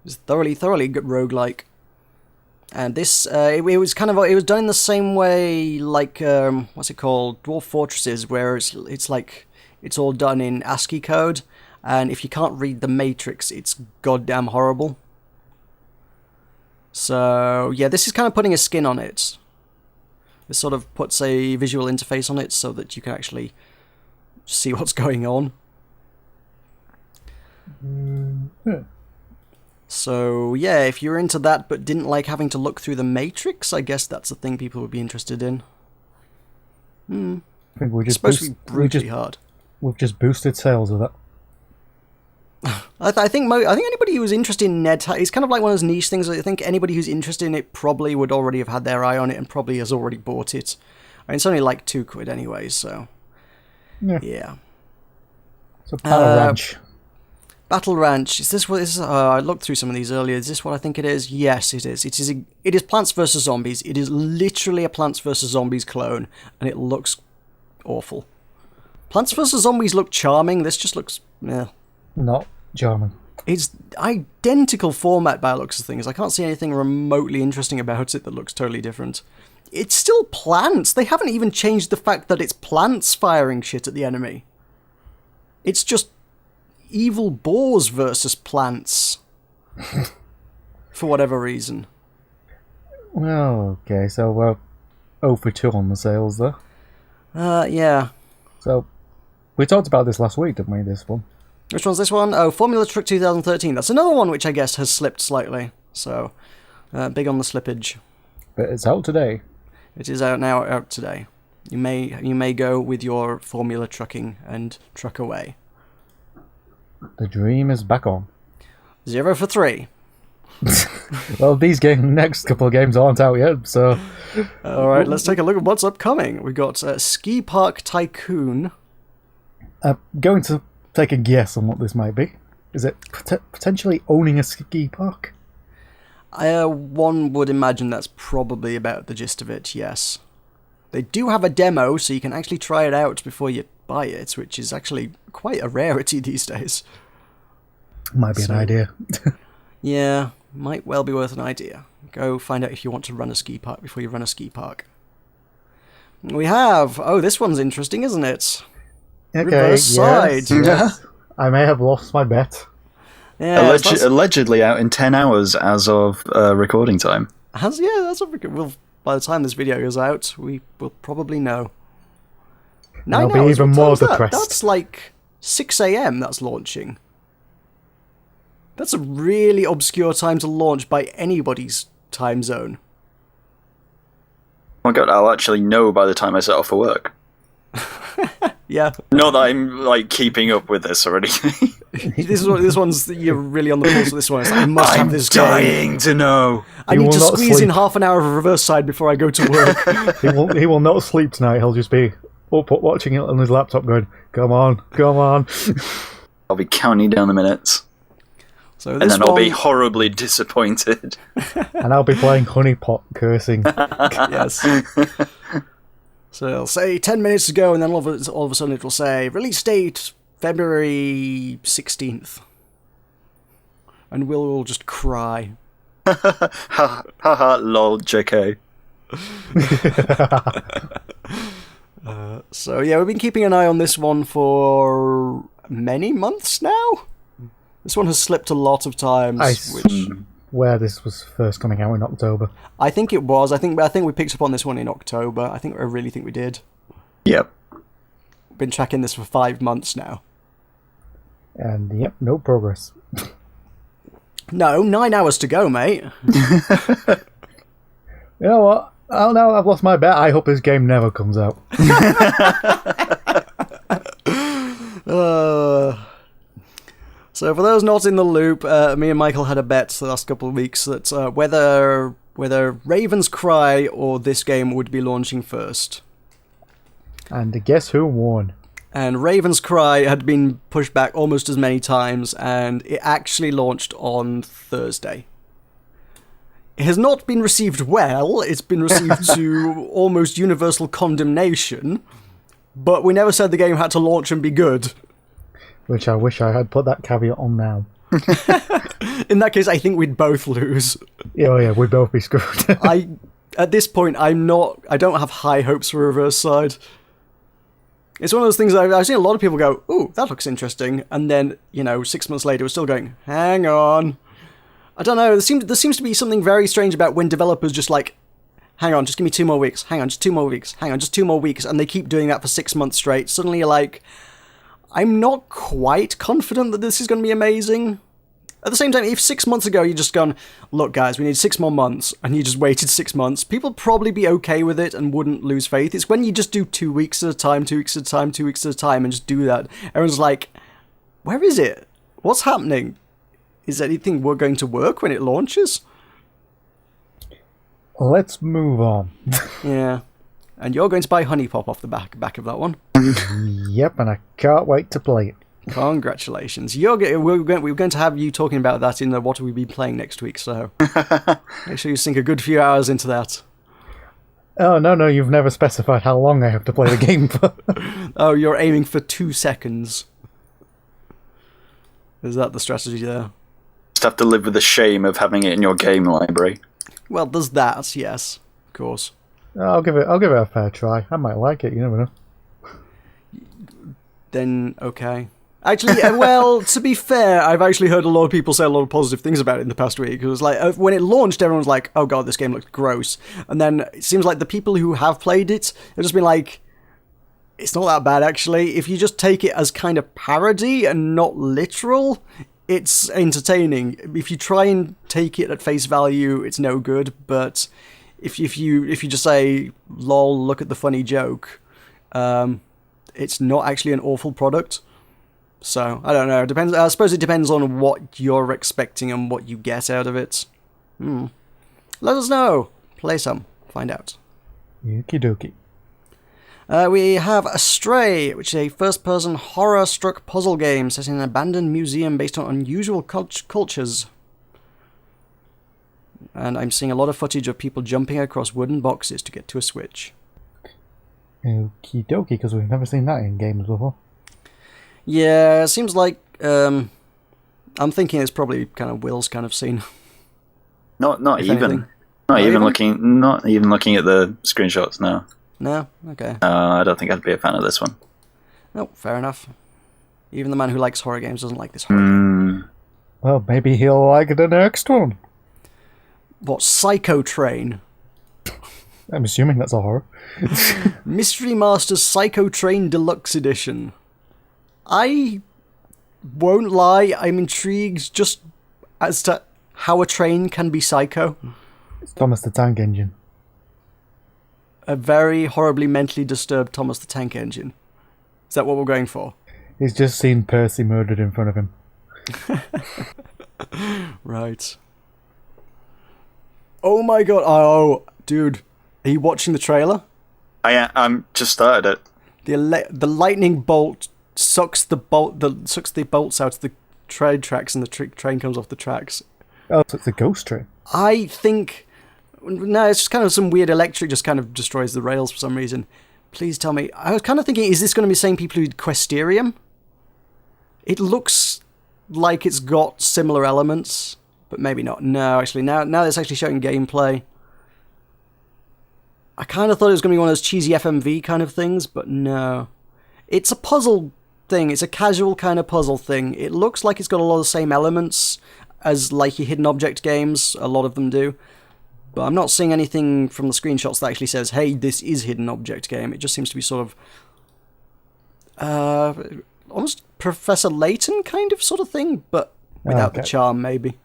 It's thoroughly good roguelike. And this, it was done in the same way, like, what's it called, Dwarf Fortresses, where it's like, it's all done in ASCII code, and if you can't read the matrix, it's goddamn horrible. So, yeah, this is kind of putting a skin on it. This sort of puts a visual interface on it so that you can actually see what's going on. So, yeah, if you're into that but didn't like having to look through the Matrix, I guess that's a thing people would be interested in. I think It's supposed to be brutally hard. We've just boosted sales of that. I think anybody who's interested in Ned, it's kind of like one of those niche things. I think anybody who's interested in it probably would already have had their eye on it and probably has already bought it. I mean, it's only like £2 anyway, so yeah. So Battle Ranch. Battle Ranch. Is this what this is? I looked through some of these earlier. Is this what I think it is? Yes, it is. It is Plants vs Zombies. It is literally a Plants vs Zombies clone, and it looks awful. Plants vs Zombies look charming. This just looks not charming. It's identical format by the looks of things. I can't see anything remotely interesting about it that looks totally different. It's still plants. They haven't even changed the fact that it's plants firing shit at the enemy. It's just evil boars versus plants. For whatever reason. Well, okay, so we're 0 for 2 on the sales there. Yeah. So, we talked about this last week, didn't we, this one? Which one's this one? Oh, Formula Truck 2013. That's another one which I guess has slipped slightly. So, big on the slippage. But it's out today. It is out today. You may go with your Formula Trucking and truck away. The dream is back on. 0 for 3. Well, these next couple of games aren't out yet, so... Alright, let's take a look at what's upcoming. We've got Ski Park Tycoon. I'm going to take a guess on what this might be. Is it potentially owning a ski park? One would imagine that's probably about the gist of it, yes. They do have a demo, so you can actually try it out before you buy it, which is actually quite a rarity these days. Might be an idea. Yeah, might well be worth an idea. Go find out if you want to run a ski park before you run a ski park. We have... Oh, this one's interesting, isn't it? Okay, Reverse side. Yes. I may have lost my bet. Yeah, Allegedly out in 10 hours as of recording time. that's what we could... Well, by the time this video goes out, we will probably know. 9 I'll be hours, even what more time's that? depressed. That's like 6 AM that's launching. That's a really obscure time to launch by anybody's time zone. Oh my god, I'll actually know by the time I set off for work. Yeah. Not that I'm like keeping up with this or anything. This one's you're really on the pulse of this one. It's like, I must have this game. I'm dying to know. I need to squeeze in half an hour of a reverse side before I go to work. He will not sleep tonight. He'll just be up watching it on his laptop going, come on. I'll be counting down the minutes. So and then I'll be horribly disappointed. And I'll be playing Honeypot cursing. Yes. So it'll say 10 minutes to go, and then all of a sudden it will say, release date, February 16th. And Will will just cry. Ha ha, lol, JK. So yeah, we've been keeping an eye on this one for many months now. This one has slipped a lot of times. Where this was first coming out in October. I think it was. I think we picked up on this one in October. I really think we did. Yep. Been tracking this for 5 months now. And yep, no progress. No, 9 hours to go, mate. You know what? Oh no, I've lost my bet. I hope this game never comes out. So for those not in the loop, me and Michael had a bet the last couple of weeks that whether Raven's Cry or this game would be launching first. And guess who won? And Raven's Cry had been pushed back almost as many times, and it actually launched on Thursday. It has not been received well. It's been received to almost universal condemnation, but we never said the game had to launch and be good. Which I wish I had put that caveat on now. In that case, I think we'd both lose. Yeah, we'd both be screwed. At this point, I don't have high hopes for Reverse Side. It's one of those things I've seen a lot of people go, ooh, that looks interesting, and then, 6 months later, we're still going, hang on. I don't know, there seems to be something very strange about when developers just like, hang on, just give me 2 more weeks, hang on, just 2 more weeks, hang on, just 2 more weeks, and they keep doing that for 6 months straight. Suddenly you're like, I'm not quite confident that this is going to be amazing. At the same time, if 6 months ago you just gone, look guys, we need 6 more months, and you just waited 6 months, people would probably be okay with it and wouldn't lose faith. It's when you just do 2 weeks at a time, 2 weeks at a time, 2 weeks at a time, and just do that. Everyone's like, where is it? What's happening? Is anything going to work when it launches? Let's move on. Yeah. And you're going to buy Honey Pop off the back of that one. Yep, and I can't wait to play it. Congratulations. We're going to have you talking about that in the What Have We Been Playing next week, so make sure you sink a good few hours into that. Oh, no, you've never specified how long I have to play the game for. Oh, you're aiming for 2 seconds. Is that the strategy there? Just have to live with the shame of having it in your game library. Well, there's that, yes, of course. I'll give it a fair try. I might like it, you never know. Then, okay. Actually, well, to be fair, I've actually heard a lot of people say a lot of positive things about it in the past week. It was like, when it launched, everyone was like, oh god, this game looks gross. And then it seems like the people who have played it have just been like, it's not that bad, actually. If you just take it as kind of parody and not literal, it's entertaining. If you try and take it at face value, it's no good. But if you just say, lol, look at the funny joke, it's not actually an awful product. So, I don't know. It depends. I suppose it depends on what you're expecting and what you get out of it. Let us know. Play some. Find out. Okie dokie. We have Astray, which is a first-person horror-struck puzzle game set in an abandoned museum based on unusual cultures. And I'm seeing a lot of footage of people jumping across wooden boxes to get to a switch. Okie dokie, because we've never seen that in games before. Yeah, it seems like I'm thinking it's probably kind of Will's kind of scene. Not If even. anything. Not even looking at the screenshots. No. No? Okay. I don't think I'd be a fan of this one. No, fair enough. Even the man who likes horror games doesn't like this horror game. Well, maybe he'll like the next one. What, Psycho Train? I'm assuming that's a horror. Mystery Masters Psycho Train Deluxe Edition. I won't lie, I'm intrigued just as to how a train can be psycho. It's Thomas the Tank Engine. A very horribly mentally disturbed Thomas the Tank Engine. Is that what we're going for? He's just seen Percy murdered in front of him. Right. Oh my god, oh, dude. Are you watching the trailer? I'm just started it. The lightning bolt sucks the bolts out of the train tracks, and the train comes off the tracks. Oh, so it's a ghost train. I think... No, it's just kind of some weird electric just kind of destroys the rails for some reason. Please tell me. I was kind of thinking, is this going to be the same people who did Questerium? It looks like it's got similar elements, but maybe not. No, actually, now it's actually showing gameplay. I kind of thought it was going to be one of those cheesy FMV kind of things, but no. It's a puzzle thing. It's a casual kind of puzzle thing. It looks like it's got a lot of the same elements as like your hidden object games. A lot of them do. But I'm not seeing anything from the screenshots that actually says, hey, this is hidden object game. It just seems to be sort of almost Professor Layton kind of sort of thing, but without the charm, maybe.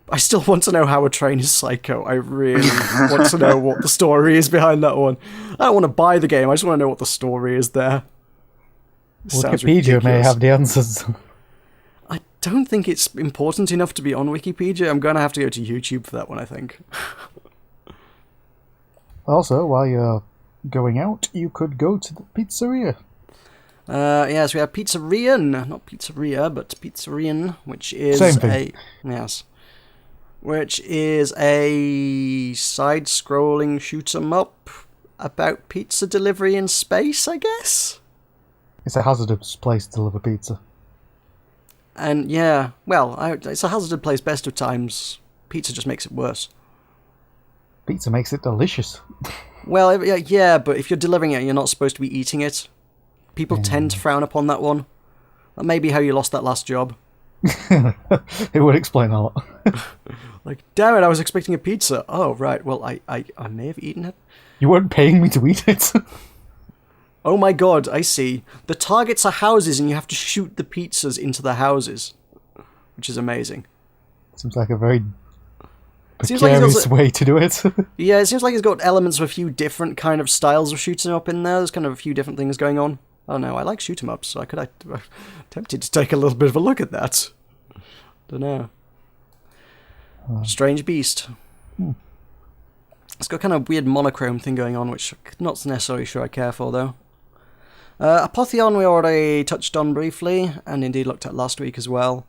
I still want to know how a train is psycho. I really want to know what the story is behind that one. I don't want to buy the game, I just want to know what the story is there. Wikipedia may have the answers. I don't think it's important enough to be on Wikipedia. I'm going to have to go to YouTube for that one, I think. Also, while you're going out, you could go to the pizzeria. Yes, we have Pizzerian. Not Pizzeria, but Pizzerian, which is Same thing. Which is a side-scrolling shoot-'em-up about pizza delivery in space, I guess? It's a hazardous place to deliver pizza. And yeah, well, it's a hazardous place best of times. Pizza just makes it worse. Pizza makes it delicious. Well, yeah, but if you're delivering it, you're not supposed to be eating it. People tend to frown upon that one. That may be how you lost that last job. It would explain a lot. Like, damn it, I was expecting a pizza. Oh, right, well, I may have eaten it. You weren't paying me to eat it. Oh my god, I see. The targets are houses and you have to shoot the pizzas into the houses. which is amazing. Seems like a very Seems like precarious way to do it. Yeah, it seems like it's got elements of a few different kind of styles of shooting up in there. There's kind of a few different things going on. I don't know, I like shoot 'em ups, so I'm tempted to take a little bit of a look at that. Don't know. Strange beast. It's got kind of weird monochrome thing going on, which I'm not necessarily sure I care for, though. Apotheon we already touched on briefly, and indeed looked at last week as well.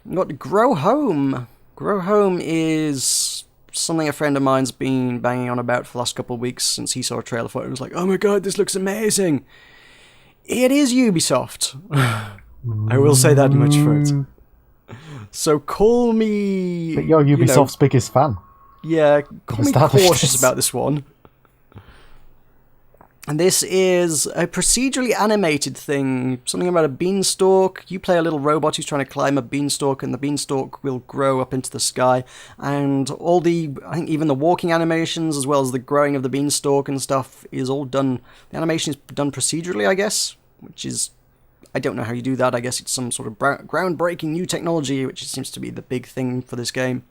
We've got Grow Home. Grow Home is something a friend of mine's been banging on about for the last couple of weeks since he saw a trailer for it and was like, oh my god, this looks amazing. It is Ubisoft. I will say that much for it. So call me... But you're Ubisoft's biggest fan. Yeah, call me cautious about this one. And this is a procedurally animated thing. Something about a beanstalk. You play a little robot who's trying to climb a beanstalk, and the beanstalk will grow up into the sky. And all the, I think even the walking animations, as well as the growing of the beanstalk and stuff, is all done. The animation is done procedurally, I guess, which is, I don't know how you do that. I guess it's some sort of groundbreaking new technology, which seems to be the big thing for this game.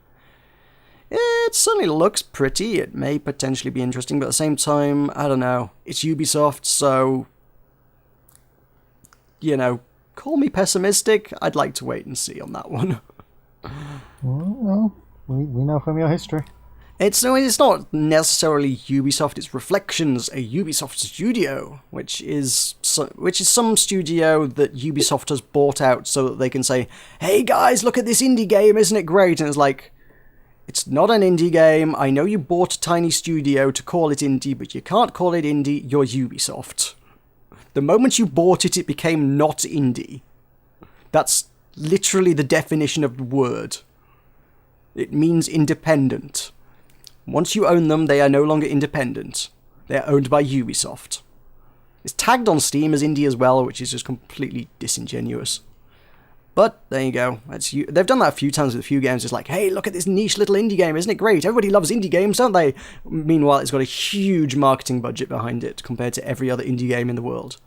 It certainly looks pretty. It may potentially be interesting, but at the same time, I don't know. It's Ubisoft, so, you know, call me pessimistic. I'd like to wait and see on that one. Well, we know from your history. It's not necessarily Ubisoft. It's Reflections, a Ubisoft studio, which is some studio that Ubisoft has bought out so that they can say, "Hey guys, look at this indie game, isn't it great?" And it's like, it's not an indie game. I know you bought a tiny studio to call it indie, but you can't call it indie. You're Ubisoft. The moment you bought it, it became not indie. That's literally the definition of the word. It means independent. Once you own them, they are no longer independent. They are owned by Ubisoft. It's tagged on Steam as indie as well, which is just completely disingenuous. But there you go. They've done that a few times with a few games. It's like, hey, look at this niche little indie game. Isn't it great? Everybody loves indie games, don't they? Meanwhile, it's got a huge marketing budget behind it compared to every other indie game in the world.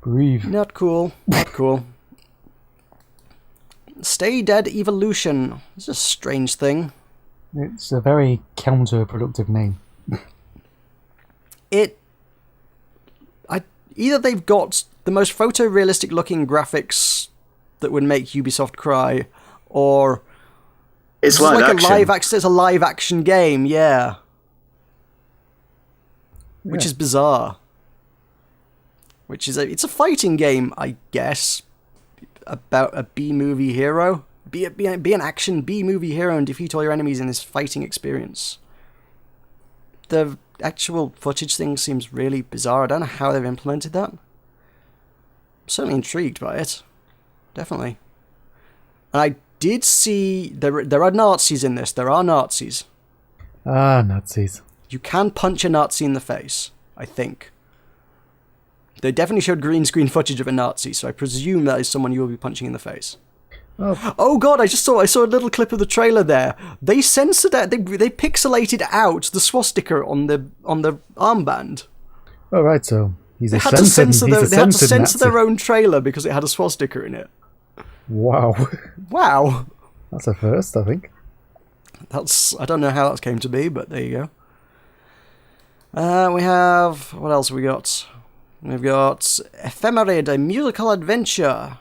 Breathe. Not cool. Not cool. Stay Dead Evolution. It's a strange thing. It's a very counterproductive name. Either they've got the most photorealistic looking graphics that would make Ubisoft cry, or it's live action. It's a live action game, yeah. Which is bizarre. It's a fighting game, I guess, about a B-movie hero. Be an action B-movie hero and defeat all your enemies in this fighting experience. The actual footage thing seems really bizarre. I don't know how they've implemented that. I'm certainly intrigued by it. Definitely. And I did see... There are Nazis in this. There are Nazis. Ah, Nazis. You can punch a Nazi in the face, I think. They definitely showed green screen footage of a Nazi, so I presume that is someone you will be punching in the face. Oh god, I saw a little clip of the trailer there. They censored out, they pixelated out the swastika on the armband. Oh right, so he's they a had to censor Nazi. their own trailer because it had a swastika in it. Wow. Wow. That's a first, I think. I don't know how that came to be, but there you go. We have, what else have we got? We've got Ephemerid, a musical adventure,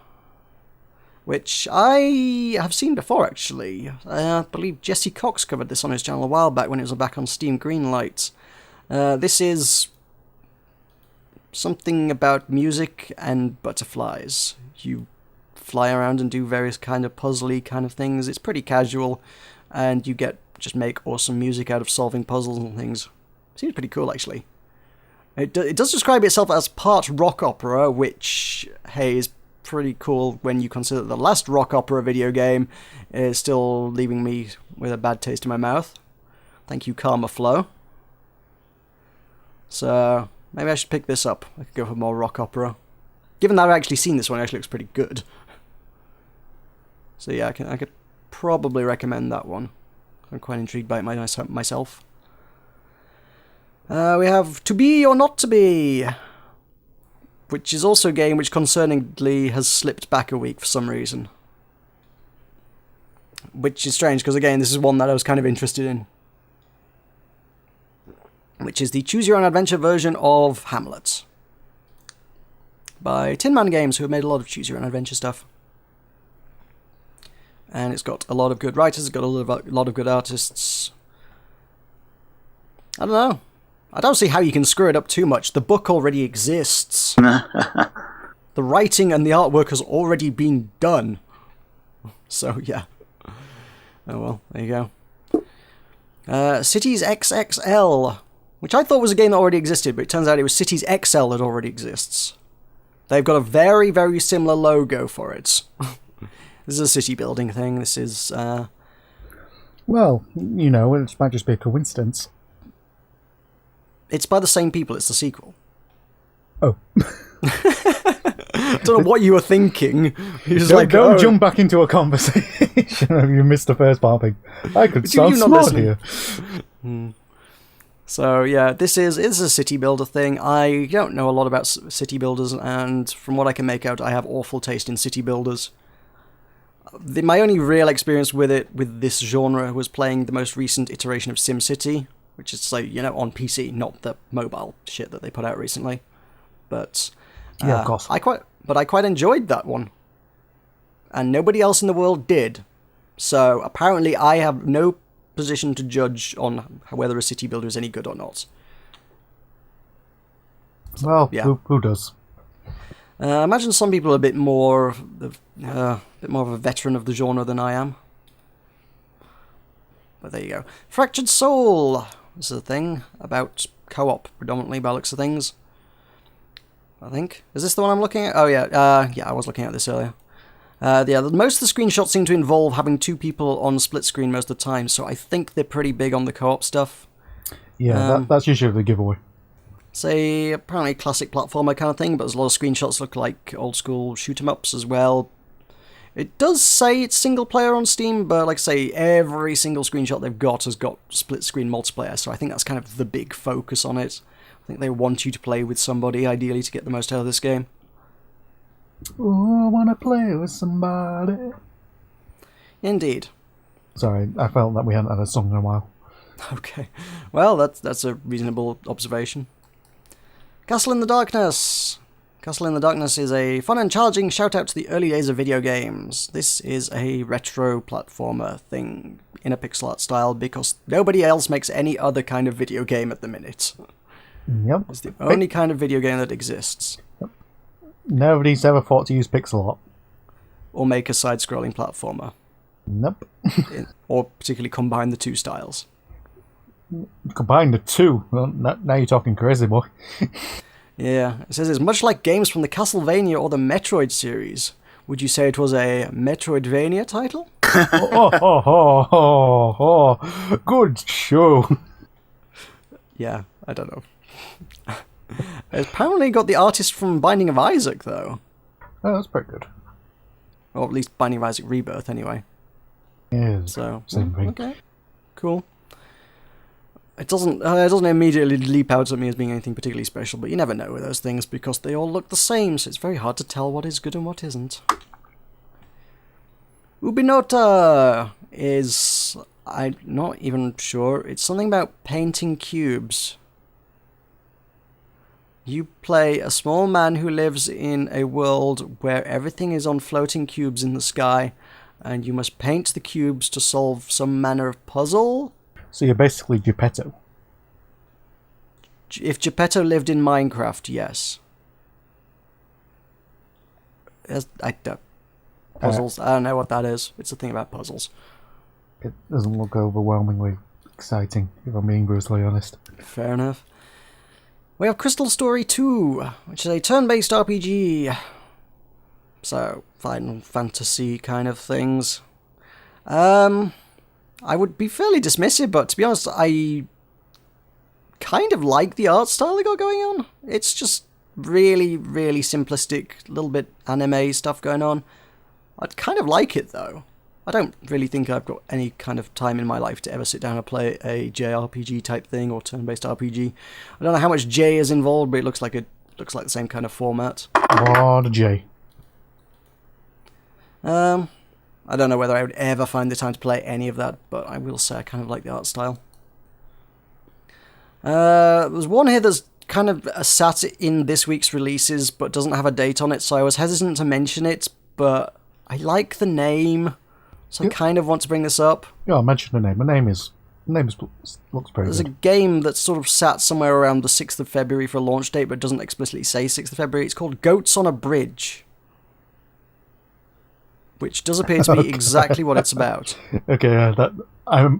which I have seen before, actually. I believe Jesse Cox covered this on his channel a while back when it was back on Steam Greenlight. This is something about music and butterflies. You fly around and do various kind of puzzly kind of things. It's pretty casual, and you just make awesome music out of solving puzzles and things. Seems pretty cool, actually. It does describe itself as part rock opera, which, hey, is pretty cool when you consider the last rock opera video game is still leaving me with a bad taste in my mouth. Thank you, Karma Flow. So, maybe I should pick this up. I could go for more rock opera. Given that I've actually seen this one, it actually looks pretty good. So yeah, I could probably recommend that one. I'm quite intrigued by it myself. We have To Be or Not To Be, which is also a game which concerningly has slipped back a week for some reason. which is strange because, again, this is one that I was kind of interested in, which is the choose-your-own-adventure version of Hamlet by Tin Man Games, who have made a lot of choose-your-own-adventure stuff. And it's got a lot of good writers, it's got a lot of good artists. I don't know. I don't see how you can screw it up too much. The book already exists. The writing and the artwork has already been done. So, yeah. Oh well, there you go. Cities XXL, which I thought was a game that already existed, but it turns out it was Cities XL that already exists. They've got a very, very similar logo for it. This is a city building thing. This is, Well, you know, it might just be a coincidence. It's by the same people. It's the sequel. Oh. I don't know what you were thinking. Don't jump back into a conversation if you missed the first part. I could start smart here. So yeah, it's a city builder thing. I don't know a lot about city builders, and from what I can make out, I have awful taste in city builders. My only real experience with this genre was playing the most recent iteration of SimCity, which is like, you know, on PC, not the mobile shit that they put out recently. But yeah, of course. I quite enjoyed that one, and nobody else in the world did. So apparently, I have no position to judge on whether a city builder is any good or not. So, well, yeah. Who does? I imagine some people are a bit more of a veteran of the genre than I am. But there you go. Fractured Soul. This is a thing about co-op, predominantly, by the looks of things. I think. Is this the one I'm looking at? Oh, yeah. Yeah, I was looking at this earlier. Most of the screenshots seem to involve having two people on split screen most of the time, so I think they're pretty big on the co-op stuff. Yeah, that's usually the giveaway. Say, apparently classic platformer kind of thing, but there's a lot of screenshots look like old school shoot-em-ups as well. It does say it's single player on Steam, but like I say, every single screenshot they've got has got split screen multiplayer, so I think that's kind of the big focus on it. I think they want you to play with somebody, ideally, to get the most out of this game. Oh, I want to play with somebody. Indeed. Sorry, I felt that we hadn't had a song in a while. Okay. Well, that's a reasonable observation. Castle in the Darkness. Castle in the Darkness is a fun and challenging shout-out to the early days of video games. This is a retro platformer thing in a pixel art style because nobody else makes any other kind of video game at the minute. Yep. It's the only kind of video game that exists. Yep. Nobody's ever thought to use pixel art. Or make a side-scrolling platformer. Nope. Or particularly combine the two styles. Combine the two? Well, now you're talking crazy, boy. Yeah, it says it's much like games from the Castlevania or the Metroid series. Would you say it was a Metroidvania title? Good show. Yeah, I don't know. It's apparently got the artist from Binding of Isaac, though. Oh, that's pretty good. Or at least Binding of Isaac Rebirth, anyway. Yeah, so same thing. Okay, cool. It doesn't immediately leap out at me as being anything particularly special, but you never know with those things because they all look the same, so it's very hard to tell what is good and what isn't. Ubinota is... I'm not even sure. It's something about painting cubes. You play a small man who lives in a world where everything is on floating cubes in the sky, and you must paint the cubes to solve some manner of puzzle. So you're basically Geppetto. If Geppetto lived in Minecraft, yes. Puzzles, I don't know what that is. It's a thing about puzzles. It doesn't look overwhelmingly exciting, if I'm being brutally honest. Fair enough. We have Crystal Story 2, which is a turn-based RPG. So, Final Fantasy kind of things. I would be fairly dismissive, but to be honest, I kind of like the art style they got going on. It's just really, really simplistic, a little bit anime stuff going on. I'd kind of like it, though. I don't really think I've got any kind of time in my life to ever sit down and play a JRPG type thing or turn-based RPG. I don't know how much J is involved, but it looks like the same kind of format. Oh, the J. I don't know whether I would ever find the time to play any of that, but I will say I kind of like the art style. There's one here that's kind of sat in this week's releases, but doesn't have a date on it, so I was hesitant to mention it, but I like the name, so I kind of want to bring this up. Yeah, I'll mention the name. The name looks pretty There's good. a game that's sort of sat somewhere around the 6th of February for a launch date, but doesn't explicitly say 6th of February. It's called Goats on a Bridge, which does appear to be exactly what it's about. Okay,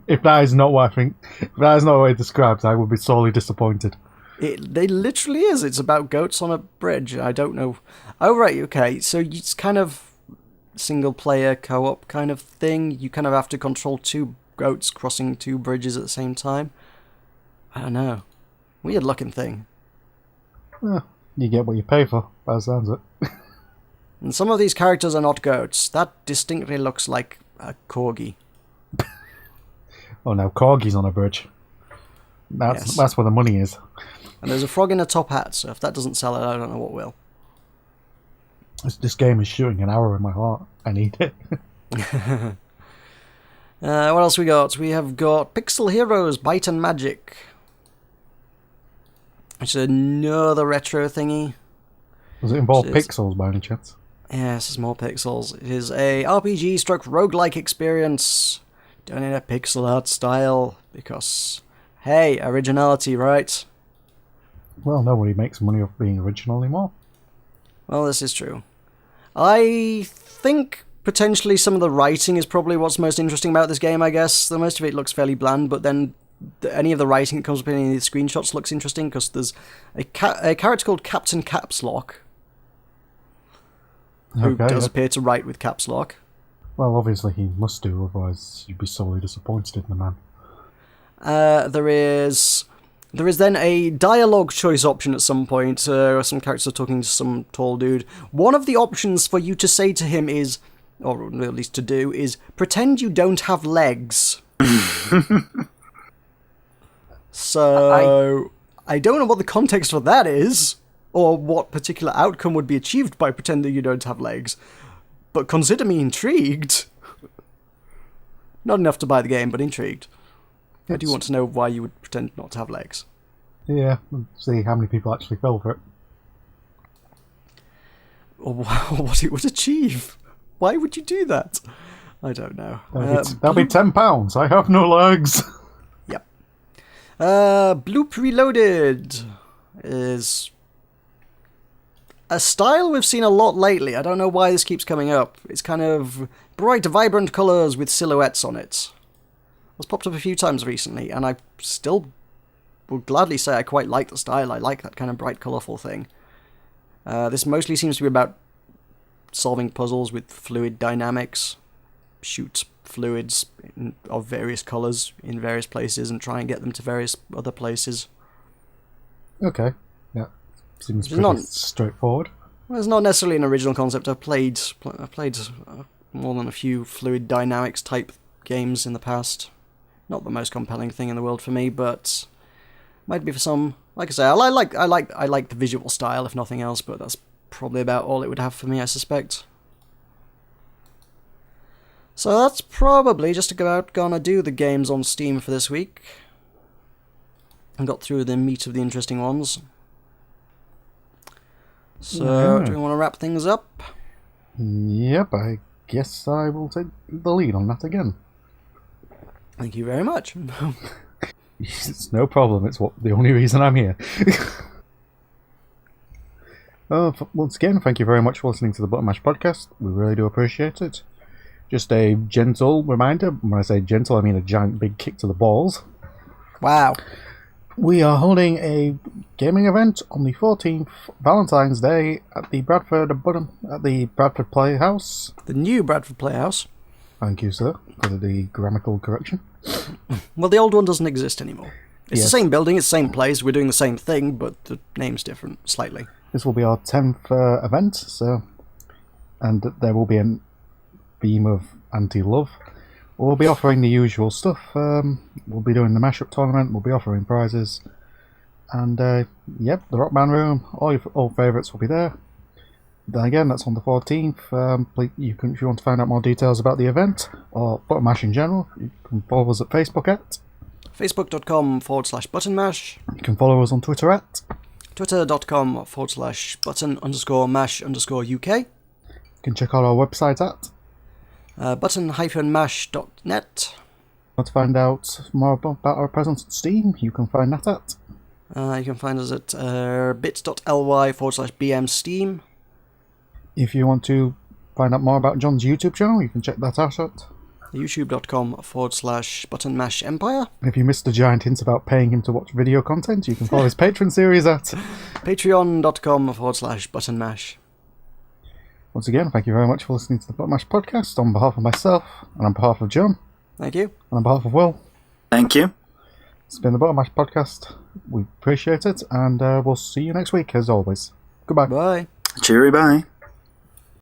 if that is not what I think, if that is not what it describes, I would be sorely disappointed. They literally is. It's about goats on a bridge. I don't know. Oh, right, okay. So it's kind of single-player co-op kind of thing. You kind of have to control two goats crossing two bridges at the same time. I don't know. Weird-looking thing. You get what you pay for, by the sounds of it. And some of these characters are not goats. That distinctly looks like a corgi. Oh no, Corgi's on a bridge. That's where the money is. And there's a frog in a top hat, so if that doesn't sell it, I don't know what will. This game is shooting an arrow in my heart. I need it. What else we got? We have got Pixel Heroes Bite and Magic, which is another retro thingy. Does it involve pixels by any chance? Yes, it's more pixels. It is a RPG stroke roguelike experience done in a pixel art style because, hey, originality, right? Well, nobody makes money off being original anymore. Well, this is true. I think potentially some of the writing is probably what's most interesting about this game, I guess. The most of it looks fairly bland, but then any of the writing that comes up in any of the screenshots looks interesting because there's a character called Captain Caps Lock who does appear to write with caps lock. Well, obviously he must do, otherwise you'd be sorely disappointed in the man. There is then a dialogue choice option at some point. Some characters are talking to some tall dude. One of the options for you to say to him is, or at least to do, is pretend you don't have legs. So I don't know what the context for that is, or what particular outcome would be achieved by pretending you don't have legs. But consider me intrigued. Not enough to buy the game, but intrigued. I do want to know why you would pretend not to have legs. Yeah, see how many people actually fell for it. Or what it would achieve. Why would you do that? I don't know. That'll be £10. I have no legs. Yep. Bloop Reloaded is a style we've seen a lot lately. I don't know why this keeps coming up. It's kind of bright, vibrant colours with silhouettes on it. It's popped up a few times recently, and I still would gladly say I quite like the style. I like that kind of bright, colourful thing. This mostly seems to be about solving puzzles with fluid dynamics. Shoot fluids of various colours in various places and try and get them to various other places. Okay, yeah. Seems pretty straightforward. Well, it's not necessarily an original concept. I've played more than a few fluid dynamics type games in the past. Not the most compelling thing in the world for me, but might be for some. Like I say, I like the visual style if nothing else, but that's probably about all it would have for me, I suspect. So that's probably just about gonna do the games on Steam for this week. I got through the meat of the interesting ones. So, do we want to wrap things up? Yep, I guess I will take the lead on that again. Thank you very much. It's no problem, it's the only reason I'm here. Once again, thank you very much for listening to the Button Mash Podcast. We really do appreciate it. Just a gentle reminder, when I say gentle, I mean a giant big kick to the balls. Wow. We are holding a gaming event on the 14th, Valentine's Day, at the Bradford Playhouse. The new Bradford Playhouse. Thank you, sir, for the grammatical correction. Well, the old one doesn't exist anymore. It's the same building, it's the same place, we're doing the same thing, but the name's different, slightly. This will be our 10th event, so, and there will be a theme of anti-love. We'll be offering the usual stuff. We'll be doing the mashup tournament. We'll be offering prizes. And, yep, the Rock Band Room. All your old favourites will be there. Then again, that's on the 14th. Please, if you want to find out more details about the event or Button Mash in general, you can follow us at Facebook at. Facebook.com/buttonmash. You can follow us on Twitter at. Twitter.com/button_mash_UK. You can check out our website at. Button-mash.net. Want to find out more about our presence on Steam? You can find that at. You can find us at bit.ly/bmsteam. If you want to find out more about John's YouTube channel, you can check that out at. youtube.com/buttonmashempire. If you missed the giant hint about paying him to watch video content, you can follow his Patreon series at. patreon.com/buttonmash. Once again, thank you very much for listening to the Button Mash podcast on behalf of myself and on behalf of John. Thank you. And on behalf of Will. Thank you. It's been the Button Mash podcast. We appreciate it, and we'll see you next week as always. Goodbye. Bye. Cheery bye.